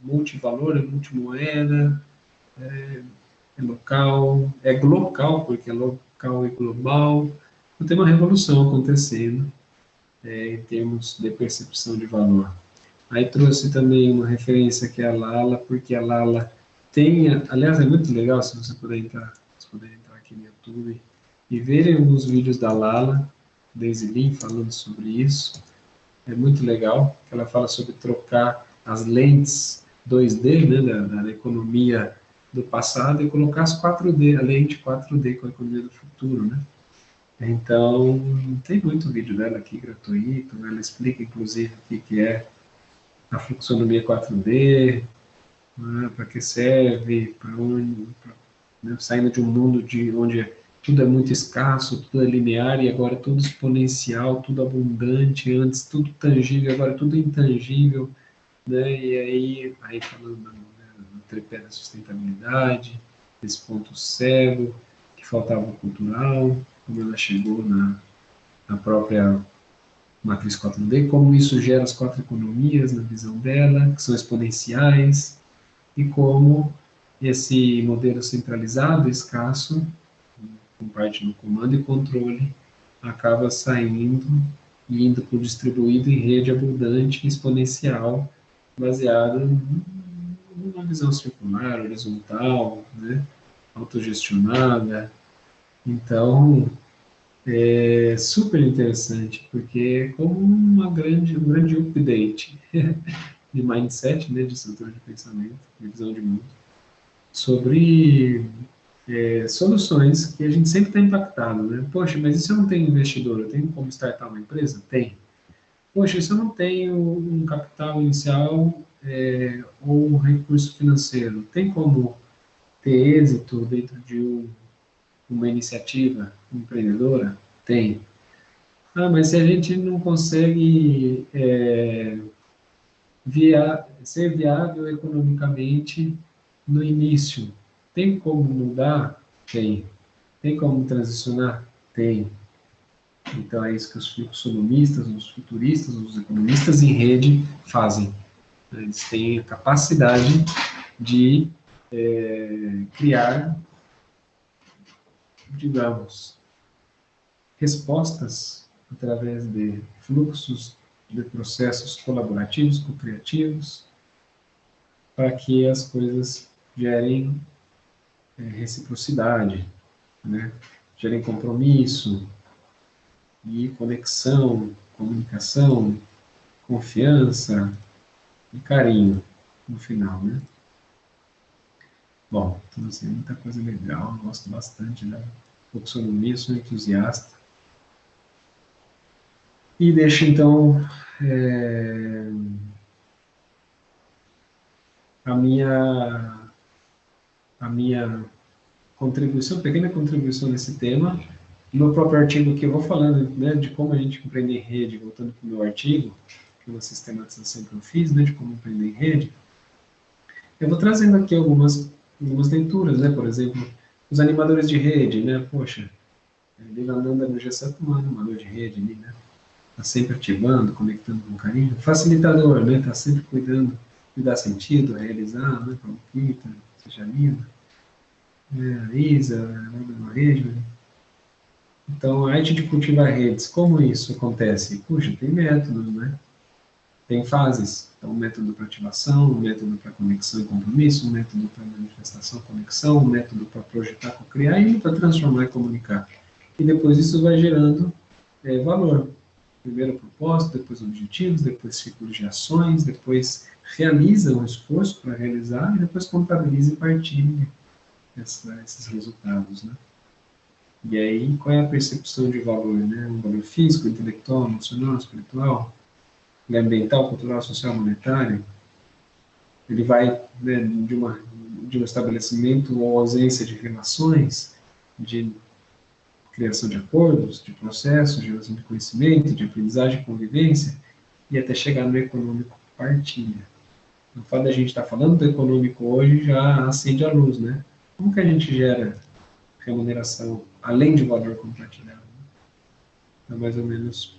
multivalor, é multimoeda, é local, é glocal, porque é local e global. Então, tem uma revolução acontecendo em termos de percepção de valor. Aí trouxe também uma referência que é a Lala, porque a Lala tem, aliás, é muito legal se puder entrar aqui no YouTube e verem alguns vídeos da Lala, Daisy Lin, falando sobre isso. É muito legal, que ela fala sobre trocar as lentes 2D, né, da economia do passado e colocar as 4D, a lente 4D com a economia do futuro, né? Então, tem muito vídeo dela aqui gratuito, né? Ela explica, inclusive, o que é a fluxonomia 4D, né, para que serve, para onde, né, saindo de um mundo onde tudo é muito escasso, tudo é linear e agora é tudo exponencial, tudo abundante, antes tudo tangível, agora tudo intangível, né, e aí falando do tripé da sustentabilidade, desse ponto cego, que faltava o cultural, como ela chegou na própria matriz 4D, como isso gera as quatro economias na visão dela, que são exponenciais, e como esse modelo centralizado, escasso, com parte no comando e controle, acaba saindo e indo para o distribuído em rede abundante e exponencial, baseada numa visão circular, horizontal, né, autogestionada. Então, é super interessante, porque é como um grande update de mindset, né, de estrutura de pensamento, de visão de mundo, sobre soluções que a gente sempre está impactado, né? Poxa, mas e se eu não tenho investidor, eu tenho como startar uma empresa? Tem. Poxa, e se eu não tenho um capital inicial ou um recurso financeiro, tem como ter êxito dentro de uma iniciativa empreendedora? Tem. Ah, mas se a gente não consegue ser viável economicamente no início. Tem como mudar? Tem. Tem como transicionar? Tem. Então é isso que os fluxonomistas, os futuristas, os economistas em rede fazem. Eles têm a capacidade de criar, digamos, respostas através de fluxos de processos colaborativos, co-criativos, para que as coisas gerem reciprocidade, né? Gerem compromisso e conexão, comunicação, confiança e carinho no final, né? Bom, então assim, muita coisa legal, eu gosto bastante da fluxonomia, sou entusiasta. E deixo então a minha contribuição, pequena contribuição nesse tema. No meu próprio artigo aqui eu vou falando, né, de como a gente empreender em rede, voltando para o meu artigo, que é uma sistematização que eu fiz, né, de como empreender em rede. Eu vou trazendo aqui algumas leituras, né, por exemplo, os animadores de rede, né, poxa, Vivekananda já está tomando um animador de rede ali, né, está sempre ativando, conectando com carinho. Facilitador, né, está sempre cuidando de dar sentido, realizar, né, para o Kita, seja lindo. A Isa, a rede. Então, a arte de cultivar redes, como isso acontece? Puxa, tem métodos, né? Tem fases. Então, um método para ativação, um método para conexão e compromisso, um método para manifestação e conexão, um método para projetar, criar e para transformar e comunicar. E depois isso vai gerando valor. Primeiro propósito, depois objetivos, depois ciclos de ações, depois realiza um esforço para realizar e depois contabiliza e partilha esses resultados, né? E aí, qual é a percepção de valor, né? Um valor físico, intelectual, emocional, espiritual, ambiental, cultural, social, monetário. Ele vai, né, de um estabelecimento ou ausência de relações, de criação de acordos, de processos, de geração de conhecimento, de aprendizagem, convivência, e até chegar no econômico partilha. O fato da gente estar falando do econômico hoje já acende a luz, né? Como que a gente gera remuneração além de valor compartilhado? É mais ou menos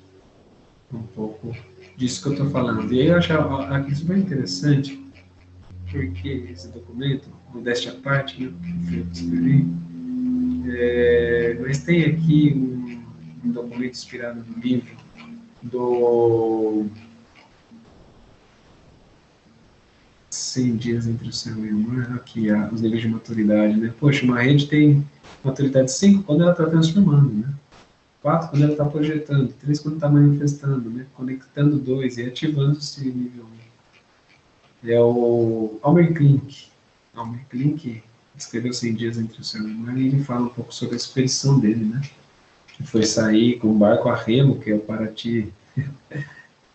um pouco disso que eu estou falando. E aí eu acho aqui super interessante, porque esse documento, modéstia à parte, né, que eu escrevi, mas tem aqui um documento inspirado no livro do 100 dias entre o céu e o mar, aqui, os níveis de maturidade, né? Poxa, uma rede tem maturidade 5 quando ela está transformando, né? 4 quando ela está projetando, 3 quando está manifestando, né? Conectando 2 e ativando esse nível 1. É o Almer Klink. Almer Klink escreveu 100 dias entre o céu e o mar e ele fala um pouco sobre a expedição dele, né? Que foi sair com o barco a remo, que é o Paraty,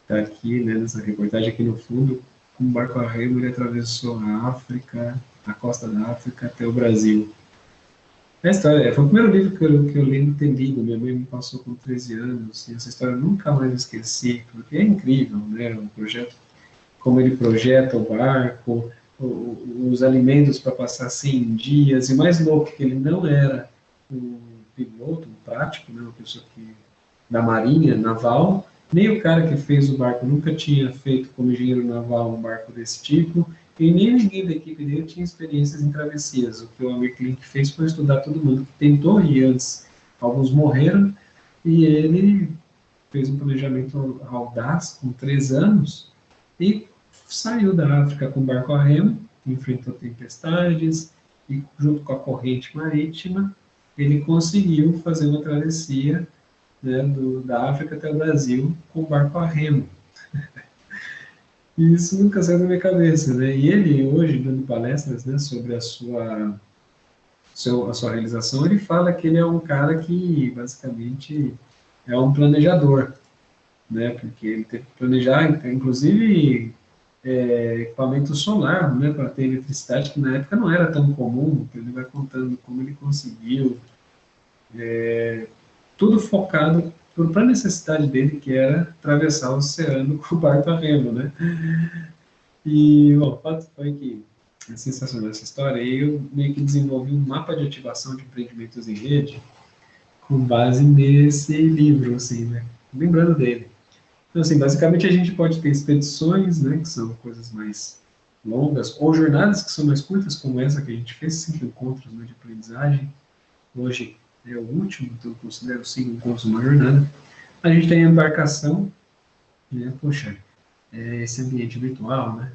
está aqui, né, nessa reportagem aqui no fundo. Com o barco a remo ele atravessou a África, a costa da África até o Brasil. A história, foi o primeiro livro que eu lembro de ter lido, minha mãe me passou com 13 anos, e essa história eu nunca mais esqueci, porque é incrível, né, o projeto, como ele projeta o barco, os alimentos para passar 100 dias, e mais louco que ele não era um piloto, um prático, né, uma pessoa da marinha, naval, nem o cara que fez o barco nunca tinha feito como engenheiro naval um barco desse tipo, e nem ninguém da equipe dele tinha experiências em travessias. O que o Amir Klink fez foi estudar todo mundo que tentou ir antes. Alguns morreram, e ele fez um planejamento audaz, com 3 anos, e saiu da África com barco a remo, enfrentou tempestades, e junto com a corrente marítima, ele conseguiu fazer uma travessia, né, da África até o Brasil com barco a remo. E isso nunca saiu da minha cabeça, né? E ele, hoje, dando palestras, né, sobre a sua realização, ele fala que ele é um cara que, basicamente, é um planejador, né? Porque ele teve que planejar, inclusive, equipamento solar, né, para ter eletricidade, que na época não era tão comum. Ele vai contando como ele conseguiu, tudo focado para a necessidade dele, que era atravessar o oceano com o barco a remo, né? E o fato foi que é sensacional essa história. E eu meio que desenvolvi um mapa de ativação de empreendimentos em rede com base nesse livro, assim, né? Lembrando dele. Então, assim, basicamente a gente pode ter expedições, né, que são coisas mais longas, ou jornadas que são mais curtas, como essa que a gente fez, 5 encontros, né, de aprendizagem. Hoje é o último, então eu considero 5 encontros uma jornada. A gente tem a embarcação, né, poxa, é esse ambiente virtual, né?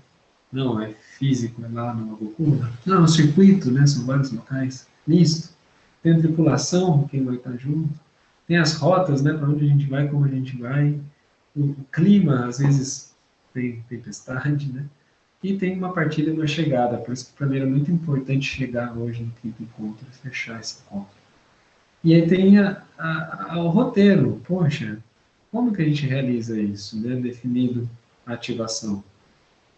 Não, é físico, é lá no Gokula. Não, é um circuito, né? São vários locais. Misto. Tem a tripulação, quem vai estar junto. Tem as rotas, né? Para onde a gente vai, como a gente vai. O clima, às vezes, tem tempestade, né? E tem uma partida na chegada. Por isso que para mim era muito importante chegar hoje no quinto encontro e fechar esse encontro. E aí tem o roteiro. Poxa, como que a gente realiza isso, né? Definido a ativação.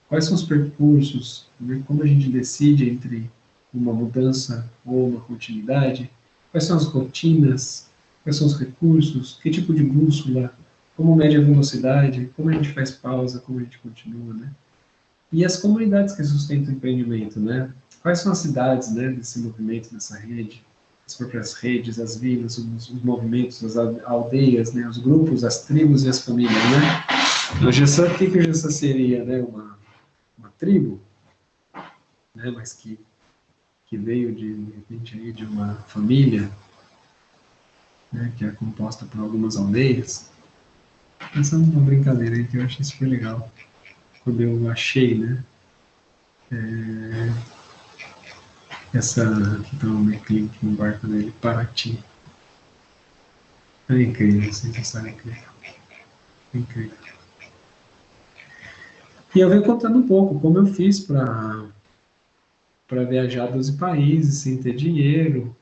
Quais são os percursos, né? Como a gente decide entre uma mudança ou uma continuidade? Quais são as rotinas? Quais são os recursos? Que tipo de bússola? Como mede a velocidade? Como a gente faz pausa? Como a gente continua, né? E as comunidades que sustentam o empreendimento, né? Quais são as cidades, né, desse movimento, dessa rede? As próprias redes, as vilas, os movimentos, as aldeias, né? Os grupos, as tribos e as famílias, né? O Gessá, o que o Gessá seria, né? Uma tribo, né, mas que veio de repente aí de uma família, né, que é composta por algumas aldeias. Essa é uma brincadeira aí que eu achei super legal. Quando eu achei, né, essa que está no clique no barco dele, Paraty. É incrível, essa história é incrível. É incrível. E eu venho contando um pouco como eu fiz para viajar a 12 países sem ter dinheiro,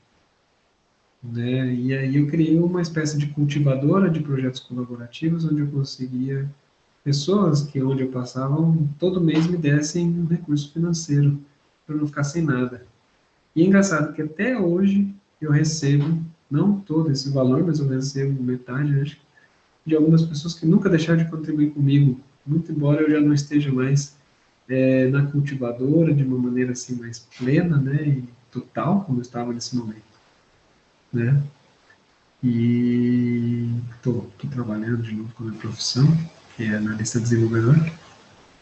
né? E aí eu criei uma espécie de cultivadora de projetos colaborativos, onde eu conseguia pessoas que onde eu passava todo mês me dessem um recurso financeiro para eu não ficar sem nada. E é engraçado que até hoje eu recebo, não todo esse valor, mas eu recebo metade, acho, de algumas pessoas que nunca deixaram de contribuir comigo, muito embora eu já não esteja mais na cultivadora de uma maneira assim mais plena, né, e total, como eu estava nesse momento, né? E estou trabalhando de novo com a minha profissão, que é analista desenvolvedor.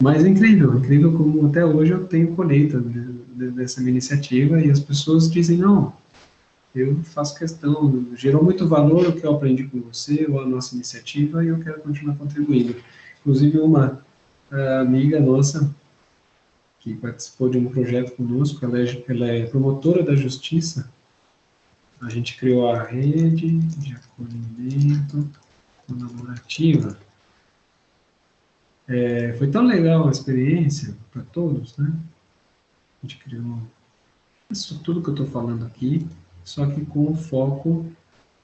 Mas é incrível, incrível como até hoje eu tenho colheita dessa minha iniciativa e as pessoas dizem, não, eu faço questão, gerou muito valor o que eu aprendi com você ou a nossa iniciativa e eu quero continuar contribuindo. Inclusive uma amiga nossa que participou de um projeto conosco, ela é promotora da justiça, a gente criou a rede de acolhimento colaborativa. Foi tão legal a experiência para todos, né? A gente criou isso tudo que eu estou falando aqui, só que com o foco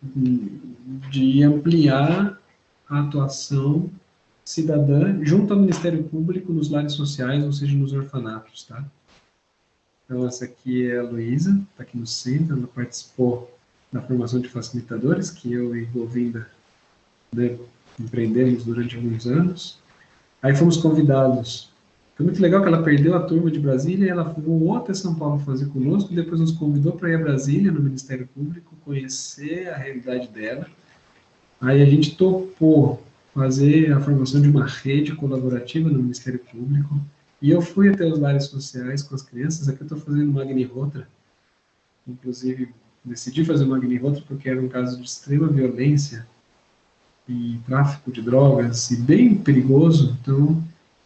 de ampliar a atuação cidadã junto ao Ministério Público nos lares sociais, ou seja, nos orfanatos, tá? Então, essa aqui é a Luísa, está aqui no centro, ela participou da formação de facilitadores, que eu e Govinda, né, empreendemos durante alguns anos. Aí fomos convidados. Foi muito legal que ela perdeu a turma de Brasília e ela voou até São Paulo fazer conosco, e depois nos convidou para ir a Brasília, no Ministério Público, conhecer a realidade dela. Aí a gente topou fazer a formação de uma rede colaborativa no Ministério Público, e eu fui até os lares sociais com as crianças. Aqui eu estou fazendo uma Agni-Rotra, inclusive decidi fazer uma Agni-Rotra porque era um caso de extrema violência e tráfico de drogas, e bem perigoso, então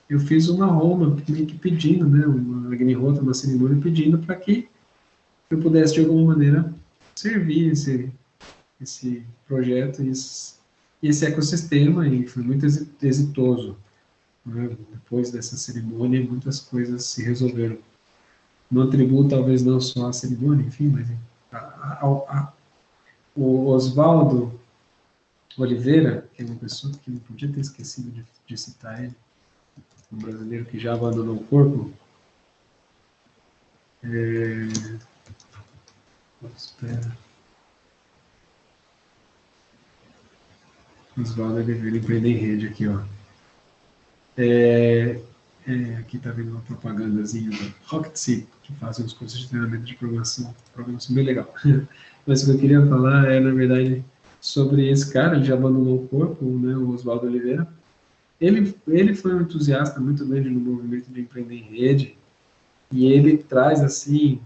eu fiz uma Roma, meio que pedindo, né, uma Agni-Rota, uma cerimônia pedindo para que eu pudesse, de alguma maneira, servir esse projeto e esse ecossistema, e foi muito exitoso, né? Depois dessa cerimônia, muitas coisas se resolveram. No atributo, talvez não só a cerimônia, enfim, mas o Oswaldo Oliveira, que é uma pessoa que não podia ter esquecido de citar ele, um brasileiro que já abandonou o corpo. Espera. Oswaldo Oliveira, empreender em rede aqui, ó. Aqui está vendo uma propagandazinha da Rocket Seed, que fazem os cursos de treinamento de programação bem legal. Mas o que eu queria falar é, na verdade, sobre esse cara, ele já abandonou o corpo, né, o Oswaldo Oliveira. Ele foi um entusiasta muito grande no movimento de empreender em rede, e ele traz, assim,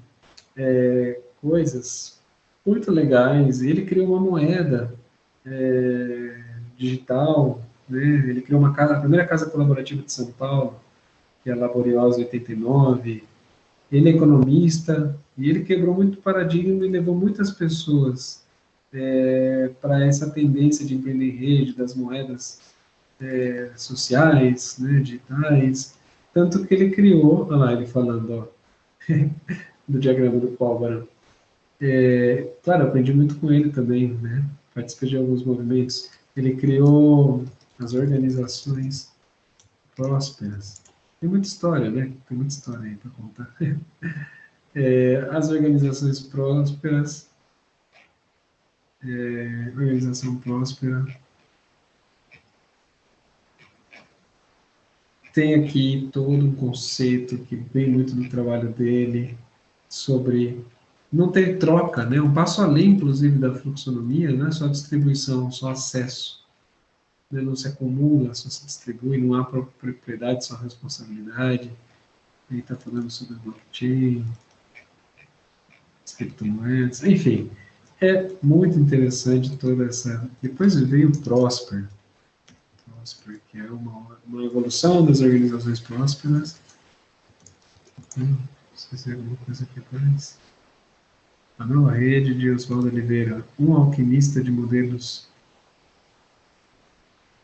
coisas muito legais. Ele criou uma moeda digital, né? Ele criou uma casa, a primeira casa colaborativa de São Paulo, que é a Laboriosa 89. Ele é economista e ele quebrou muito paradigma e levou muitas pessoas para essa tendência de empreender em rede, das moedas sociais, né, digitais. Tanto que ele criou, olha lá ele falando, ó, do diagrama do Pólvora. Claro, eu aprendi muito com ele também, né? Participei de alguns movimentos. Ele criou as organizações prósperas. Tem muita história, né? Tem muita história aí para contar. As organizações prósperas, organização próspera. Tem aqui todo um conceito que vem muito do trabalho dele sobre não ter troca, né? Um passo além, inclusive, da fluxonomia, não é só distribuição, só acesso. Né? Não se acumula, só se distribui, não há propriedade, só responsabilidade. Ele está falando sobre blockchain, criptomoedas, enfim. É muito interessante toda essa... Depois veio o Prosper, que é uma evolução das organizações prósperas. Não sei se tem alguma coisa aqui atrás. A nova rede de Oswaldo Oliveira, um alquimista de modelos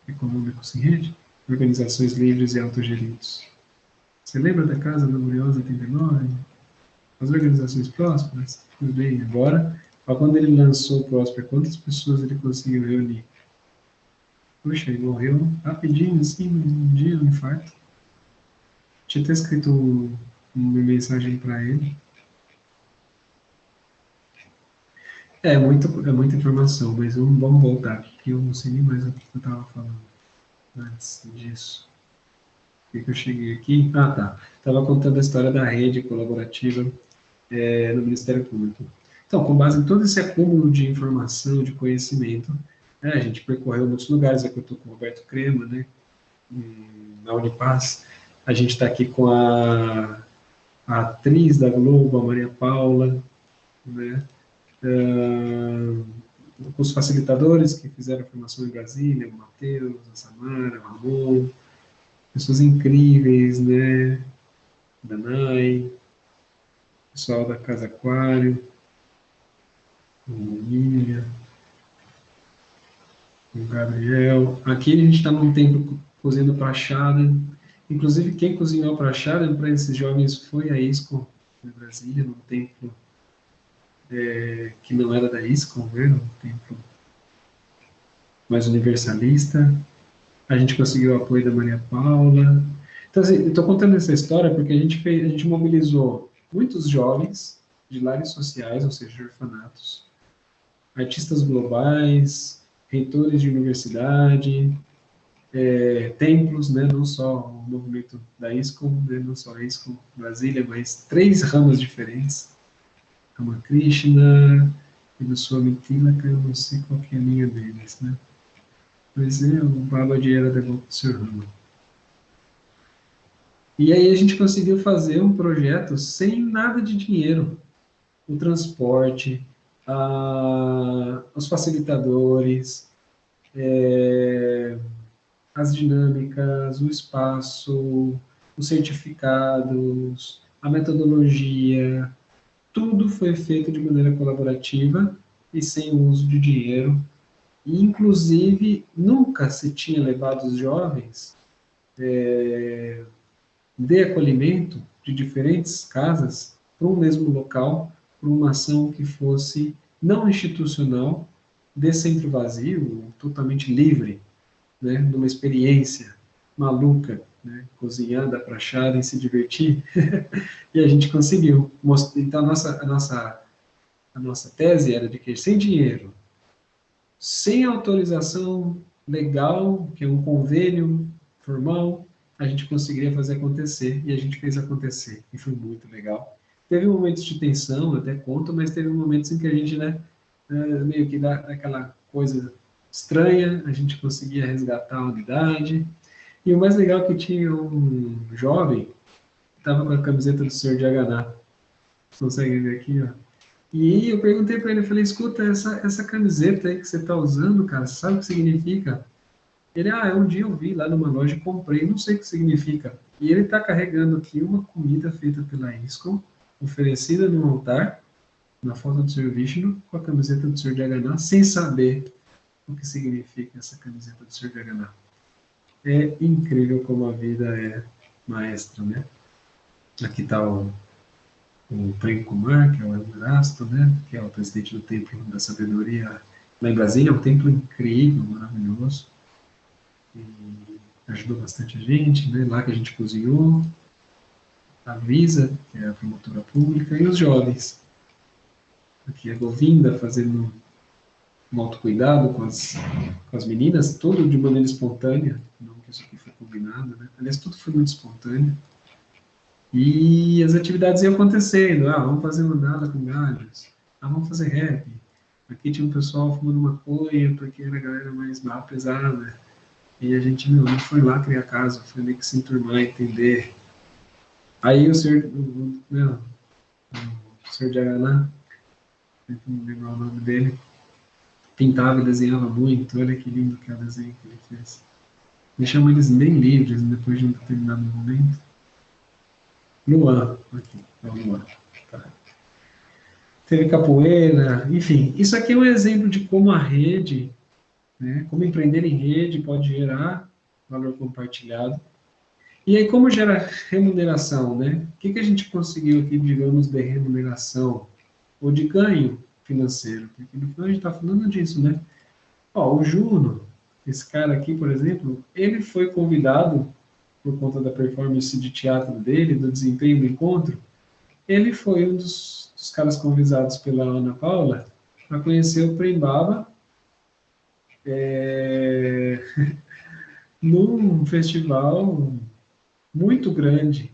econômicos em rede, organizações livres e autogeridos. Você lembra da Casa da Gloriosa 89? As organizações prósperas? Pois bem, agora, quando ele lançou o Prosper, quantas pessoas ele conseguiu reunir? Puxa, ele morreu rapidinho, assim, um dia, um infarto. Tinha até escrito uma mensagem para ele. É muita informação, mas vamos voltar, porque eu não sei nem mais o que eu estava falando antes disso. Por que eu cheguei aqui? Ah, tá. Estava contando a história da rede colaborativa no Ministério Público. Então, com base em todo esse acúmulo de informação, de conhecimento, a gente percorreu muitos lugares. Aqui eu estou com o Roberto Crema, né, na Unipaz. A gente está aqui com a atriz da Globo, a Maria Paula, né, com os facilitadores que fizeram a formação em Brasília, o Matheus, a Samara, o Ramon, pessoas incríveis, né, Danai, pessoal da Casa Aquário, o Miriam, o Gabriel. Aqui a gente está num templo cozinhando prachada. Inclusive, quem cozinhou a prachada para esses jovens foi a ISCOM de Brasília, num templo que não era da ISCOM, né? Um templo mais universalista. A gente conseguiu o apoio da Maria Paula. Então, assim, eu estou contando essa história porque a gente mobilizou muitos jovens de lares sociais, ou seja, orfanatos, artistas globais, reitores de universidade, templos, né, não só o movimento da ISCOM, né, não só a ISCOM Brasília, mas 3 ramos diferentes, Ramakrishna, e do Swami Tilaka, eu não sei qual que é a linha deles, né, mas o Babaji era devoto do Sr. Rama. E aí a gente conseguiu fazer um projeto sem nada de dinheiro, o transporte, os facilitadores, as dinâmicas, o espaço, os certificados, a metodologia, tudo foi feito de maneira colaborativa e sem o uso de dinheiro. E, inclusive, nunca se tinha levado os jovens de acolhimento de diferentes casas para um mesmo local, para uma ação que fosse não institucional, de centro vazio, totalmente livre, né, numa experiência maluca, né, cozinhar da prachada e se divertir, e a gente conseguiu. Então, a nossa tese era de que sem dinheiro, sem autorização legal, que é um convênio formal, a gente conseguiria fazer acontecer, e a gente fez acontecer, e foi muito legal. Teve momentos de tensão, até conto, mas teve momentos em que a gente, né, meio que dá aquela coisa estranha, a gente conseguia resgatar a unidade, e o mais legal é que tinha um jovem que estava com a camiseta do Senhor de Haganá, você consegue ver aqui, ó. E eu perguntei para ele, eu falei, escuta, essa camiseta aí que você está usando, cara, você sabe o que significa? Ele, um dia eu vi lá numa loja e comprei, não sei o que significa. E ele está carregando aqui uma comida feita pela ISCOM, oferecida no altar, na foto do Sr. Vishnu, com a camiseta do Sr. Jagannath, sem saber o que significa essa camiseta do Sr. Jagannath. É incrível como a vida é maestra, né? Aqui está o Prem Kumar, que é o Erasto, né? Que é o presidente do Templo da Sabedoria lá em Brasília, é um templo incrível, maravilhoso. E ajudou bastante a gente, né? Lá que a gente cozinhou, a Visa, que é a promotora pública, e os jovens. Aqui a Govinda fazendo um autocuidado com as meninas, tudo de maneira espontânea, não que isso aqui foi combinado, né? Aliás, tudo foi muito espontâneo. E as atividades iam acontecendo, vamos fazer mandala com galhos, vamos fazer rap. Aqui tinha um pessoal fumando maconha, porque era a galera mais barra pesada. E a gente não foi lá criar casa, foi meio que se enturmar, entender. Aí o senhor, o senhor de Araná, não lembro o nome dele, pintava e desenhava muito, olha que lindo que é o desenho que ele fez. Deixamos eles bem livres depois de um determinado momento. Luan, aqui, é o Luan. Tá. Teve capoeira, enfim. Isso aqui é um exemplo de como a rede, né, como empreender em rede pode gerar valor compartilhado. E aí, como gera remuneração, né? O que a gente conseguiu aqui, digamos, de remuneração ou de ganho financeiro? Porque no final a gente está falando disso, né? O Juno, esse cara aqui, por exemplo, ele foi convidado por conta da performance de teatro dele, do desempenho do encontro, ele foi um dos caras convidados pela Ana Paula para conhecer o Prembaba num festival muito grande,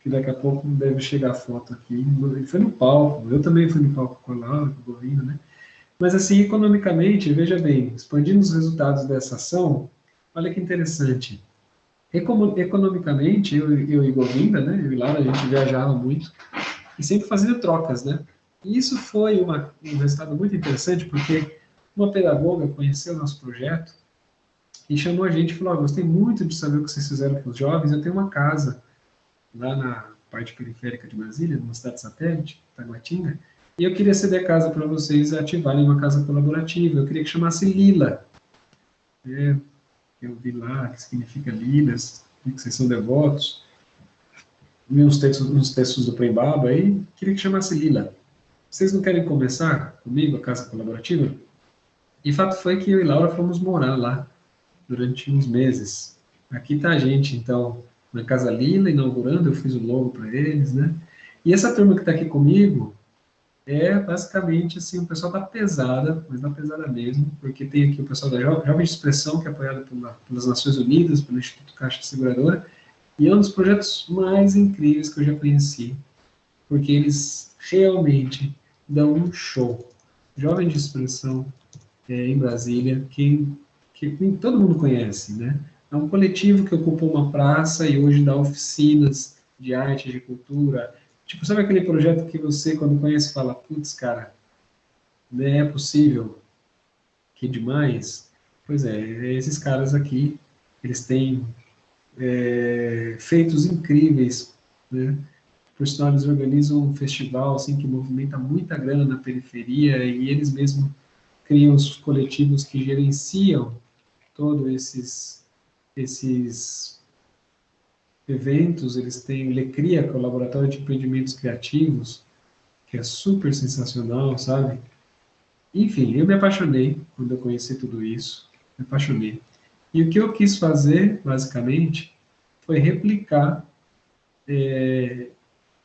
que daqui a pouco deve chegar a foto aqui. Ele foi no palco, eu também fui no palco com a Laura, com o Govinho, né? Mas assim, economicamente, veja bem, expandindo os resultados dessa ação, olha que interessante. Economicamente, eu e Govinda, né, eu e Laura, a gente viajava muito e sempre fazia trocas, né? E isso foi um resultado muito interessante, porque uma pedagoga conheceu o nosso projeto e chamou a gente e falou, gostei muito de saber o que vocês fizeram com os jovens, eu tenho uma casa lá na parte periférica de Brasília, numa cidade satélite, Taguatinga, e eu queria ceder a casa para vocês ativarem uma casa colaborativa, eu queria que chamasse Lila. Eu vi lá que significa Lilas, que vocês são devotos, vi uns textos do Prembaba aí, queria que chamasse Lila. Vocês não querem começar comigo a casa colaborativa? E fato foi que eu e Laura fomos morar lá durante uns meses. Aqui está a gente, então, na Casa Lila, inaugurando, eu fiz o logo para eles, né? E essa turma que está aqui comigo é basicamente assim, o pessoal da pesada, mas da pesada mesmo, porque tem aqui o pessoal da Jovem de Expressão, que é apoiado pelas Nações Unidas, pelo Instituto Caixa Seguradora, e é um dos projetos mais incríveis que eu já conheci, porque eles realmente dão um show. Jovem de Expressão em Brasília, que todo mundo conhece, né? É um coletivo que ocupou uma praça e hoje dá oficinas de arte, de cultura. Tipo, sabe aquele projeto que você, quando conhece, fala, putz, cara, não é possível, que demais? Pois é, esses caras aqui, eles têm feitos incríveis, né? Por sinal, eles organizam um festival assim, que movimenta muita grana na periferia e eles mesmos criam os coletivos que gerenciam todos esses eventos. Eles têm o Lecria, que é o Laboratório de Empreendimentos Criativos, que é super sensacional, sabe? Enfim, eu me apaixonei quando eu conheci tudo isso, me apaixonei. E o que eu quis fazer, basicamente, foi replicar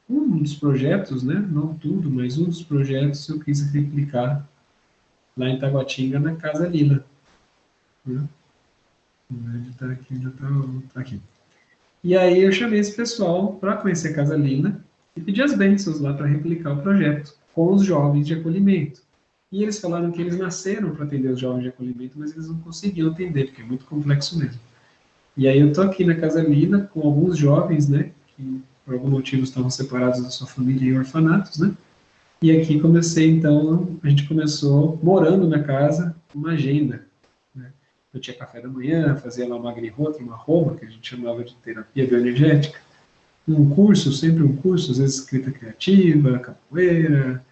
um dos projetos, né? Não tudo, mas um dos projetos eu quis replicar lá em Taguatinga, na Casa Lila, né? Ele está aqui, já tá aqui. E aí eu chamei esse pessoal para conhecer a Casa Lina e pedi as bênçãos lá para replicar o projeto com os jovens de acolhimento. E eles falaram que eles nasceram para atender os jovens de acolhimento, mas eles não conseguiam atender, porque é muito complexo mesmo. E aí eu estou aqui na Casa Lina com alguns jovens, né, que por algum motivo estavam separados da sua família em orfanatos, né? E aqui comecei, então, a gente começou morando na casa, uma agenda, né? Eu tinha café da manhã, fazia lá uma agrirrota, uma roma, que a gente chamava de terapia bioenergética, um curso, sempre um curso, às vezes escrita criativa, capoeira,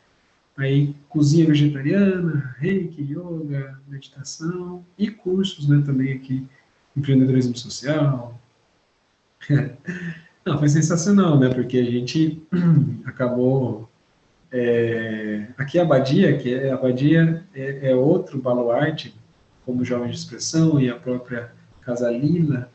aí cozinha vegetariana, reiki, yoga, meditação, e cursos, né, também aqui, empreendedorismo social. Não, foi sensacional, né, porque a gente acabou aqui a Abadia, a Abadia é outro baluarte, como Jovem de Expressão e a própria Casa Lila,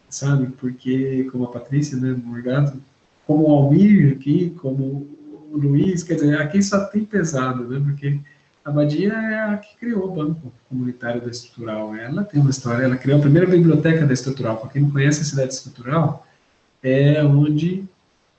sabe? Porque, como a Patrícia, né, Morgado, como o Almir aqui, como o Luiz, quer dizer, aqui só tem pesado, né? Porque a Abadia é a que criou o Banco Comunitário da Estrutural. Ela tem uma história, ela criou a primeira biblioteca da Estrutural. Para quem não conhece a cidade Estrutural, é onde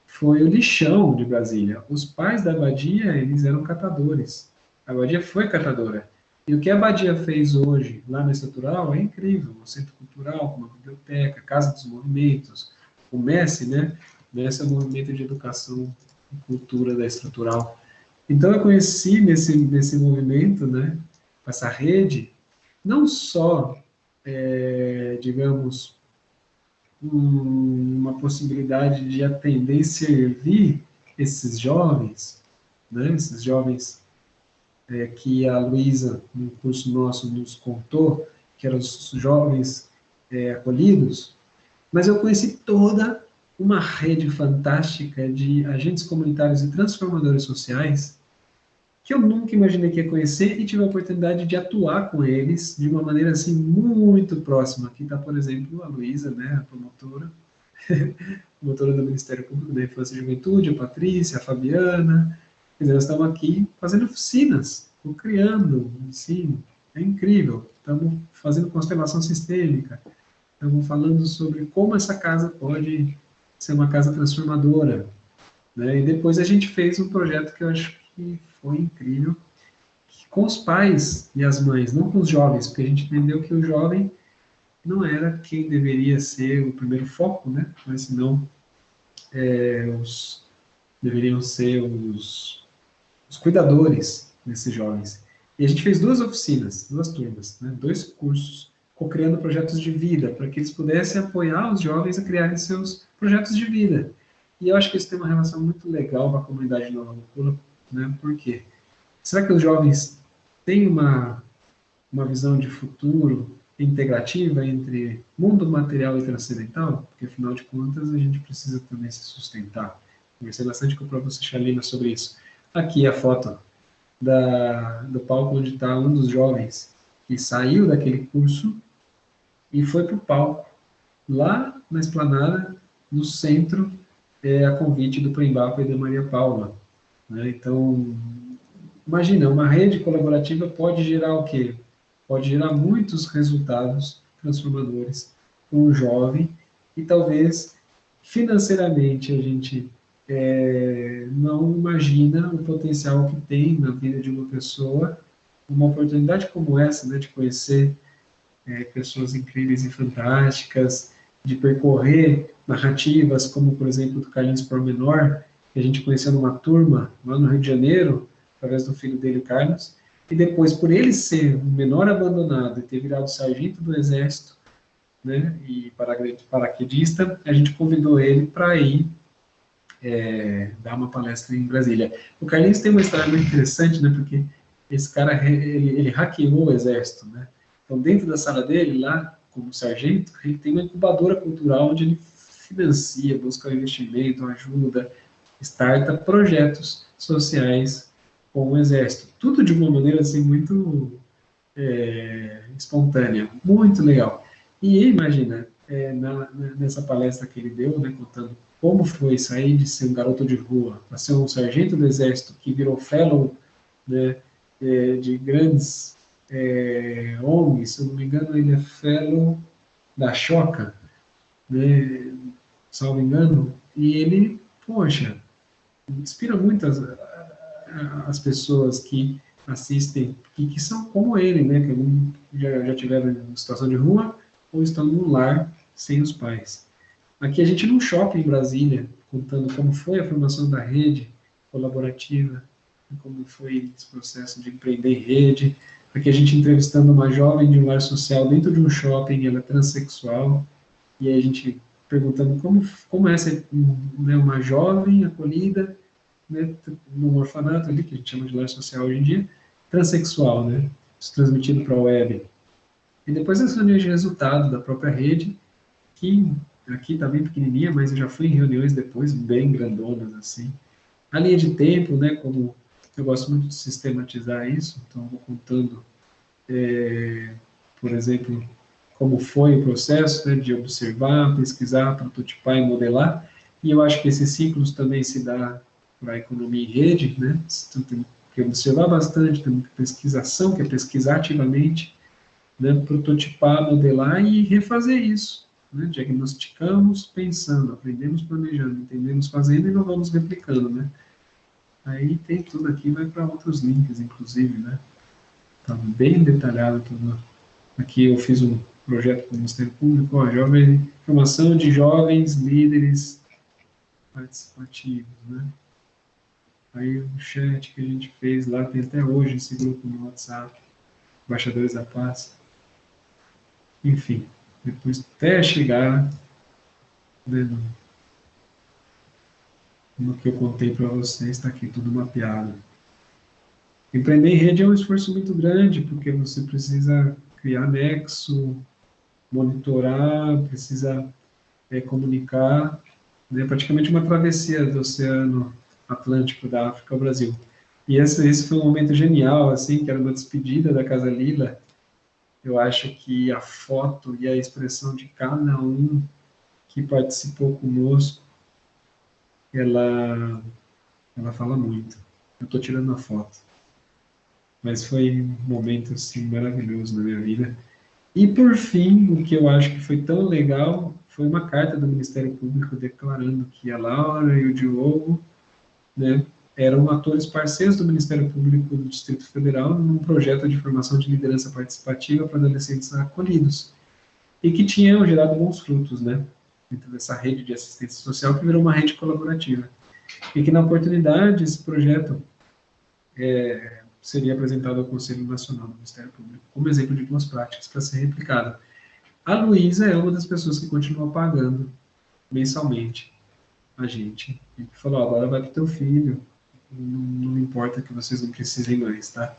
foi o lixão de Brasília. Os pais da Abadia, eles eram catadores. A Abadia foi catadora. E o que a Abadia fez hoje, lá na Estrutural, é incrível. Um centro cultural, uma biblioteca, Casa dos Movimentos, o MESSE, né? MESSE é o Movimento de Educação e Cultura da Estrutural. Então, eu conheci nesse movimento, né? Essa rede, não só, digamos, uma possibilidade de atender e servir esses jovens, né? Esses jovens que a Luísa, no curso nosso, nos contou, que eram os jovens acolhidos, mas eu conheci toda uma rede fantástica de agentes comunitários e transformadores sociais que eu nunca imaginei que ia conhecer e tive a oportunidade de atuar com eles de uma maneira assim muito próxima. Aqui está, por exemplo, a Luísa, né, a promotora do Ministério Público da Infância e Juventude, a Patrícia, a Fabiana. Quer dizer, nós estamos aqui fazendo oficinas, criando ensino. É incrível. Estamos fazendo constelação sistêmica. Estamos falando sobre como essa casa pode ser uma casa transformadora. Né? E depois a gente fez um projeto que eu acho que foi incrível, com os pais e as mães, não com os jovens, porque a gente entendeu que o jovem não era quem deveria ser o primeiro foco, né? Mas senão deveriam ser os cuidadores desses jovens. E a gente fez duas oficinas, duas turmas, né? Dois cursos, co-criando projetos de vida, para que eles pudessem apoiar os jovens a criarem seus projetos de vida. E eu acho que isso tem uma relação muito legal com a comunidade de Nova Mucuna, né? Por quê? Será que os jovens têm uma visão de futuro integrativa entre mundo material e transcendental? Porque, afinal de contas, a gente precisa também se sustentar. Conversei bastante com o professor Chalina sobre isso. Aqui a foto do palco onde está um dos jovens que saiu daquele curso e foi para o palco, lá na esplanada, no centro, a convite do Prembapa e da Maria Paula. Né? Então, imagina, uma rede colaborativa pode gerar o quê? Pode gerar muitos resultados transformadores com o jovem e talvez financeiramente a gente não imagina o potencial que tem na vida de uma pessoa, uma oportunidade como essa, né, de conhecer pessoas incríveis e fantásticas, de percorrer narrativas como, por exemplo, do Carlinhos Pormenor, que a gente conheceu numa turma lá no Rio de Janeiro, através do filho dele, Carlos, e depois, por ele ser um menor abandonado e ter virado sargento do Exército, né, e paraquedista, a gente convidou ele para ir dar uma palestra em Brasília. O Carlinhos tem uma história muito interessante, né, porque esse cara, ele hackeou o Exército, né, então dentro da sala dele, lá, como sargento, ele tem uma incubadora cultural onde ele financia, busca investimento, ajuda, starta projetos sociais com o Exército. Tudo de uma maneira assim muito espontânea, muito legal. E imagina, nessa palestra que ele deu, né, contando como foi sair de ser um garoto de rua para ser um sargento do Exército que virou fellow, né, de grandes ONG, se eu não me engano, ele é fellow da Choca, né, salvo engano, e ele, poxa, inspira muito as pessoas que assistem e que são como ele, né, que já tiveram em situação de rua ou estão num lar sem os pais. Aqui a gente num shopping em Brasília, contando como foi a formação da rede colaborativa, como foi esse processo de empreender em rede. Aqui a gente entrevistando uma jovem de um lar social dentro de um shopping, ela é transexual, e aí a gente perguntando como é ser, né, uma jovem acolhida, né, num orfanato ali, que a gente chama de lar social hoje em dia, transexual, né, isso transmitido para a web. E depois as reuniões de resultado da própria rede, que aqui está bem pequenininha, mas eu já fui em reuniões depois bem grandonas, assim. A linha de tempo, né, como eu gosto muito de sistematizar isso, então eu vou contando, por exemplo, como foi o processo, né, de observar, pesquisar, prototipar e modelar, e eu acho que esses ciclos também se dá para a economia em rede, né, então, tem que observar bastante, tem muita pesquisação, que é pesquisar ativamente, né, prototipar, modelar e refazer isso. Né? Diagnosticamos pensando, aprendemos planejando, entendemos fazendo e não vamos replicando. Né? Aí tem tudo aqui, vai para outros links, inclusive. Né? Tá bem detalhado tudo. Aqui eu fiz um projeto com o Ministério Público, ó, formação de jovens líderes participativos. Né? Aí o chat que a gente fez lá, tem até hoje esse grupo no WhatsApp, Embaixadores da Paz. Enfim, depois até chegar, né, no que eu contei para vocês, está aqui tudo mapeado. Empreender em rede é um esforço muito grande, porque você precisa criar nexo, monitorar, precisa comunicar, né, praticamente uma travessia do Oceano Atlântico da África ao Brasil. E esse foi um momento genial, assim, que era uma despedida da Casa Lila. Eu acho que a foto e a expressão de cada um que participou conosco, ela fala muito. Eu estou tirando a foto. Mas foi um momento, assim, maravilhoso na minha vida. E, por fim, o que eu acho que foi tão legal foi uma carta do Ministério Público declarando que a Laura e o Diogo, né, eram atores parceiros do Ministério Público do Distrito Federal num projeto de formação de liderança participativa para adolescentes acolhidos. E que tinham gerado bons frutos, né? Dentro dessa rede de assistência social que virou uma rede colaborativa. E que, na oportunidade, esse projeto seria apresentado ao Conselho Nacional do Ministério Público como exemplo de boas práticas para ser replicado. A Luísa é uma das pessoas que continua pagando mensalmente a gente. E que falou, agora vai para o teu filho, não importa que vocês não precisem mais, tá?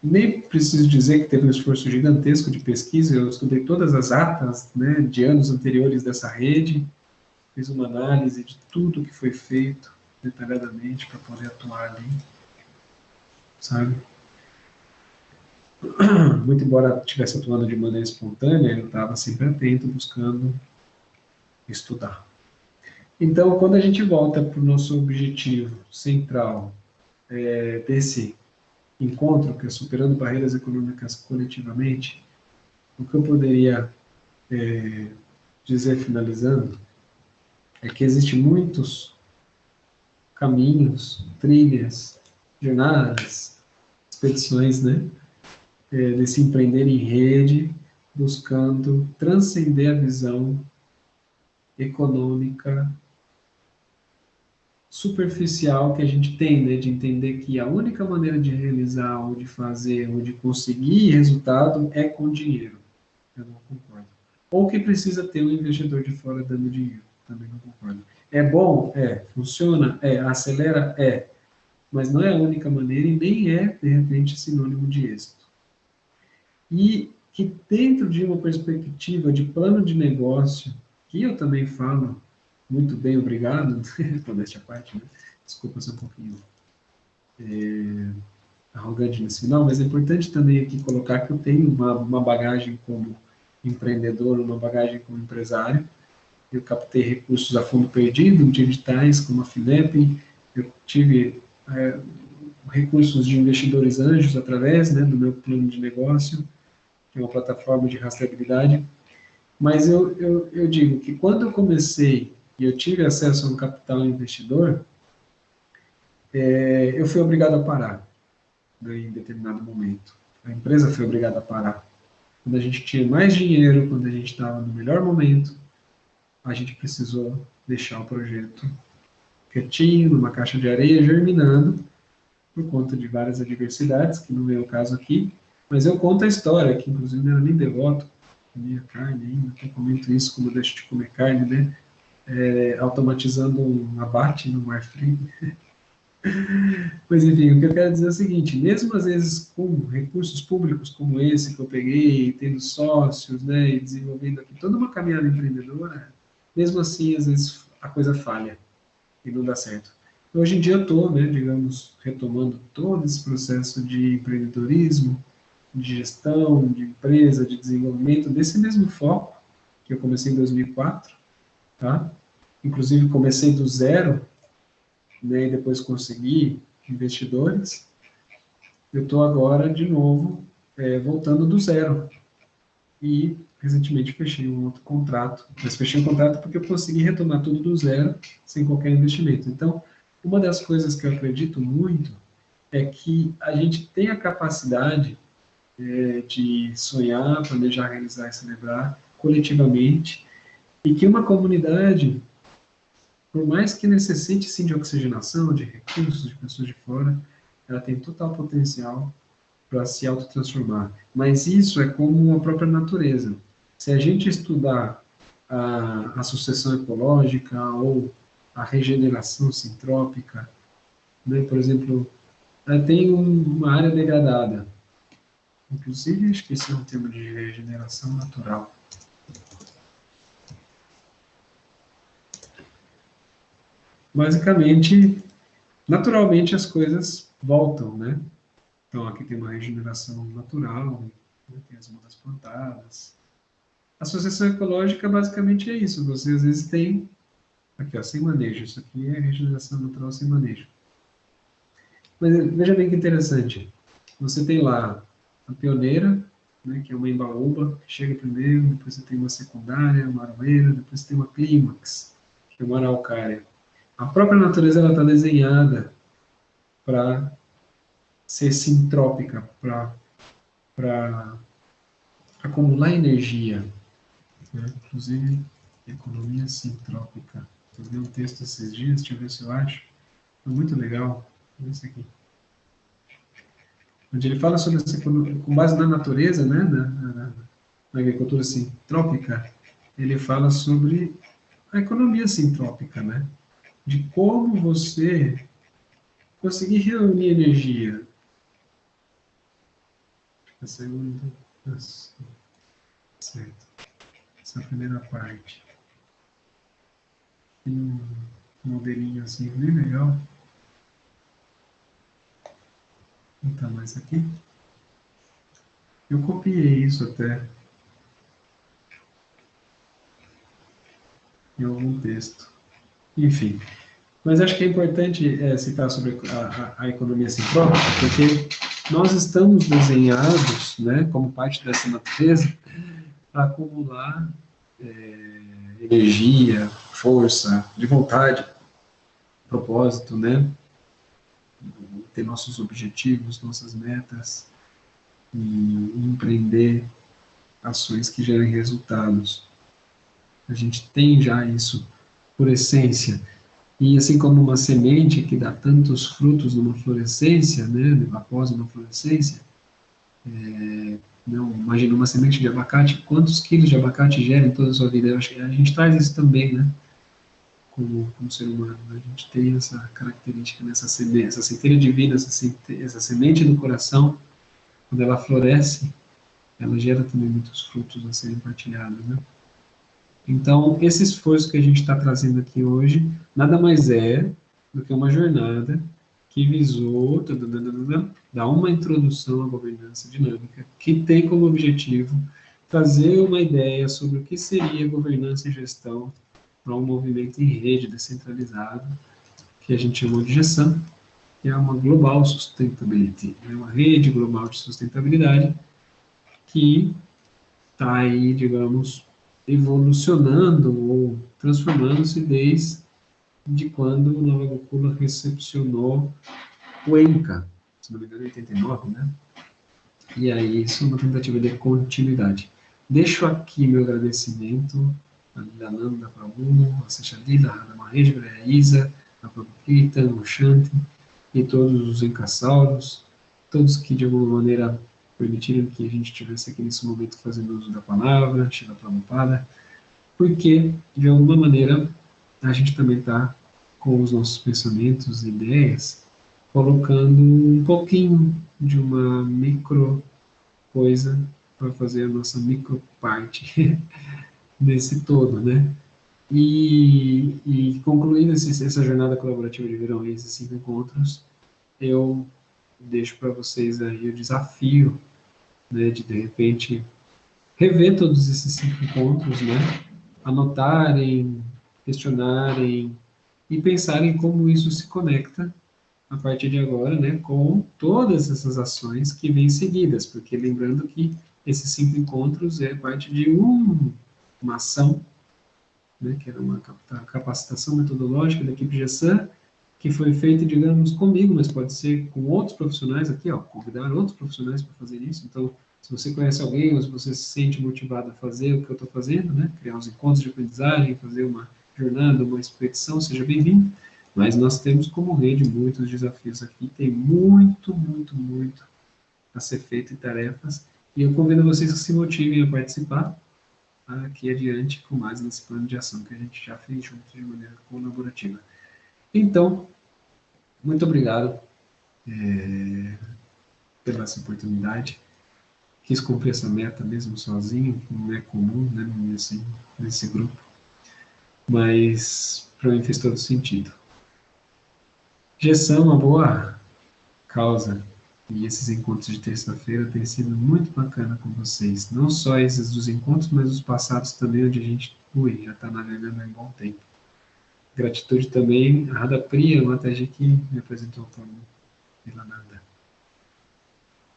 Nem preciso dizer que teve um esforço gigantesco de pesquisa, eu estudei todas as atas, né, de anos anteriores dessa rede, fiz uma análise de tudo que foi feito detalhadamente para poder atuar ali, sabe? Muito embora estivesse atuando de maneira espontânea, eu estava sempre atento, buscando estudar. Então, quando a gente volta para o nosso objetivo central desse encontro, que é superando barreiras econômicas coletivamente, o que eu poderia dizer, finalizando, é que existem muitos caminhos, trilhas, jornadas, expedições, né, desse empreender em rede, buscando transcender a visão econômica superficial que a gente tem, né, de entender que a única maneira de realizar, ou de fazer, ou de conseguir resultado é com dinheiro. Eu não concordo. Ou que precisa ter um investidor de fora dando dinheiro. Também não concordo. É bom? É. Funciona? É. Acelera? É. Mas não é a única maneira e nem é, de repente, sinônimo de êxito. E que dentro de uma perspectiva de plano de negócio, que eu também falo muito bem, obrigado, modéstia à parte, né? Desculpa ser um pouquinho arrogante nesse final, mas é importante também aqui colocar que eu tenho uma bagagem como empreendedor, uma bagagem como empresário. Eu captei recursos a fundo perdido de editais como a FINEP, eu tive recursos de investidores anjos através, né, do meu plano de negócio, que é uma plataforma de rastreabilidade. Mas eu digo que quando eu comecei e eu tive acesso a um capital investidor, eu fui obrigado a parar, né, em determinado momento. A empresa foi obrigada a parar. Quando a gente tinha mais dinheiro, quando a gente estava no melhor momento, a gente precisou deixar o projeto quietinho, numa caixa de areia, germinando, por conta de várias adversidades, que não é o caso aqui. Mas eu conto a história, que inclusive não era nem devoto, comia carne ainda, até comento isso quando eu deixo de comer carne, né? Automatizando um abate no mar frio. Mas enfim, o que eu quero dizer é o seguinte, mesmo às vezes com recursos públicos como esse que eu peguei, tendo sócios, né, e desenvolvendo aqui toda uma caminhada empreendedora, mesmo assim, às vezes a coisa falha e não dá certo. Hoje em dia eu estou, né, digamos, retomando todo esse processo de empreendedorismo, de gestão, de empresa, de desenvolvimento, desse mesmo foco que eu comecei em 2004, tá? Inclusive comecei do zero, né, e depois consegui investidores. Eu estou agora, de novo, voltando do zero. E, recentemente, fechei um outro contrato. Mas fechei um contrato porque eu consegui retomar tudo do zero, sem qualquer investimento. Então, uma das coisas que eu acredito muito é que a gente tem a capacidade de sonhar, planejar, realizar e celebrar coletivamente, e que uma comunidade, por mais que necessite sim de oxigenação, de recursos, de pessoas de fora, ela tem total potencial para se autotransformar. Mas isso é como a própria natureza. Se a gente estudar a sucessão ecológica ou a regeneração sintrópica, né, por exemplo, tem uma área degradada. Inclusive, acho que esse é um termo de regeneração natural. Basicamente, naturalmente as coisas voltam, né? Então, aqui tem uma regeneração natural, né? Tem as mudas plantadas. A sucessão ecológica basicamente é isso. Você às vezes tem, aqui ó, sem manejo. Isso aqui é regeneração natural sem manejo. Mas veja bem que interessante. Você tem lá a pioneira, né, que é uma embaúba, que chega primeiro, depois você tem uma secundária, uma aroeira, depois você tem uma clímax, que é uma araucária. A própria natureza está desenhada para ser sintrópica, para acumular energia, né? Inclusive economia sintrópica. Eu vi um texto esses dias, deixa eu ver se eu acho. É muito legal. Esse aqui. Onde ele fala sobre essa economia, com base na natureza, né, na agricultura sintrópica, ele fala sobre a economia sintrópica, né? De como você conseguir reunir energia. A segunda. Certo. Essa é a primeira parte. Tem um modelinho assim bem legal. Não está mais aqui. Eu copiei isso até em algum texto. Enfim. Mas acho que é importante citar sobre a economia sintrópica, porque nós estamos desenhados, né, como parte dessa natureza, para acumular energia, força, de vontade, propósito, né? Ter nossos objetivos, nossas metas e empreender ações que gerem resultados. A gente tem já isso por essência. E assim como uma semente que dá tantos frutos numa florescência, né, após uma florescência, não, imagina uma semente de abacate, quantos quilos de abacate gera em toda a sua vida? Eu acho que a gente traz isso também, né? Como ser humano, né? A gente tem essa característica nessa semente, essa centelha divina, essa semente do coração, quando ela floresce, ela gera também muitos frutos a serem partilhados, né? Então, esse esforço que a gente está trazendo aqui hoje, nada mais é do que uma jornada que visou dar uma introdução à governança dinâmica, que tem como objetivo trazer uma ideia sobre o que seria governança e gestão para um movimento em rede descentralizado, que a gente chamou de GESAM, que é uma Global Sustainability, é uma rede global de sustentabilidade que está aí, digamos, evolucionando ou transformando-se desde quando o Nova Gokula recepcionou o ENCA, se não me engano, em 89, né? E aí, isso é uma tentativa de continuidade. Deixo aqui meu agradecimento a Lilananda Prabhu, a Sechadila, a Radha Maheshwara, a Isa, a Prabhupada, o Shanti e todos os encaçados, todos que de alguma maneira permitiram que a gente estivesse aqui nesse momento fazendo uso da palavra, Shila Prabhupada, porque de alguma maneira a gente também está com os nossos pensamentos e ideias colocando um pouquinho de uma micro coisa para fazer a nossa micro parte desse todo, né? E concluindo essa jornada colaborativa de verão, esses 5 encontros, eu deixo para vocês aí o desafio, né, de repente rever todos esses 5 encontros, né? Anotarem, questionarem e pensarem como isso se conecta a partir de agora, né, com todas essas ações que vêm seguidas, porque lembrando que esses 5 encontros é parte de uma ação, né, que era uma capacitação metodológica da equipe GESAM, que foi feita, digamos, comigo, mas pode ser com outros profissionais aqui, ó, convidar outros profissionais para fazer isso. Então, se você conhece alguém ou se você se sente motivado a fazer o que eu estou fazendo, né, criar uns encontros de aprendizagem, fazer uma jornada, uma expedição, seja bem-vindo. Mas nós temos como rede muitos desafios aqui, tem muito, muito, muito a ser feito em tarefas, e eu convido vocês que se motivem a participar aqui adiante com mais nesse plano de ação que a gente já fez junto de maneira colaborativa. Então, muito obrigado pela essa oportunidade. Quis cumprir essa meta mesmo sozinho, não é comum, né, nesse grupo, mas para mim fez todo sentido. Gestão é uma boa causa, e esses encontros de terça-feira têm sido muito bacana com vocês. Não só esses dos encontros, mas os passados também, onde a gente, já está navegando há um bom tempo. Gratitude também a Radha Priya, Mataji, que me apresentou como Ilananda.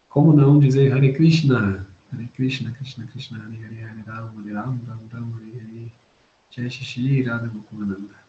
Como não dizer Hare Krishna? Hare Krishna, Krishna Krishna, Hare Hare, Hare Rama, Hare Rama, Ram Ram, Hare Hare. Jai Shri Radha Gokulananda.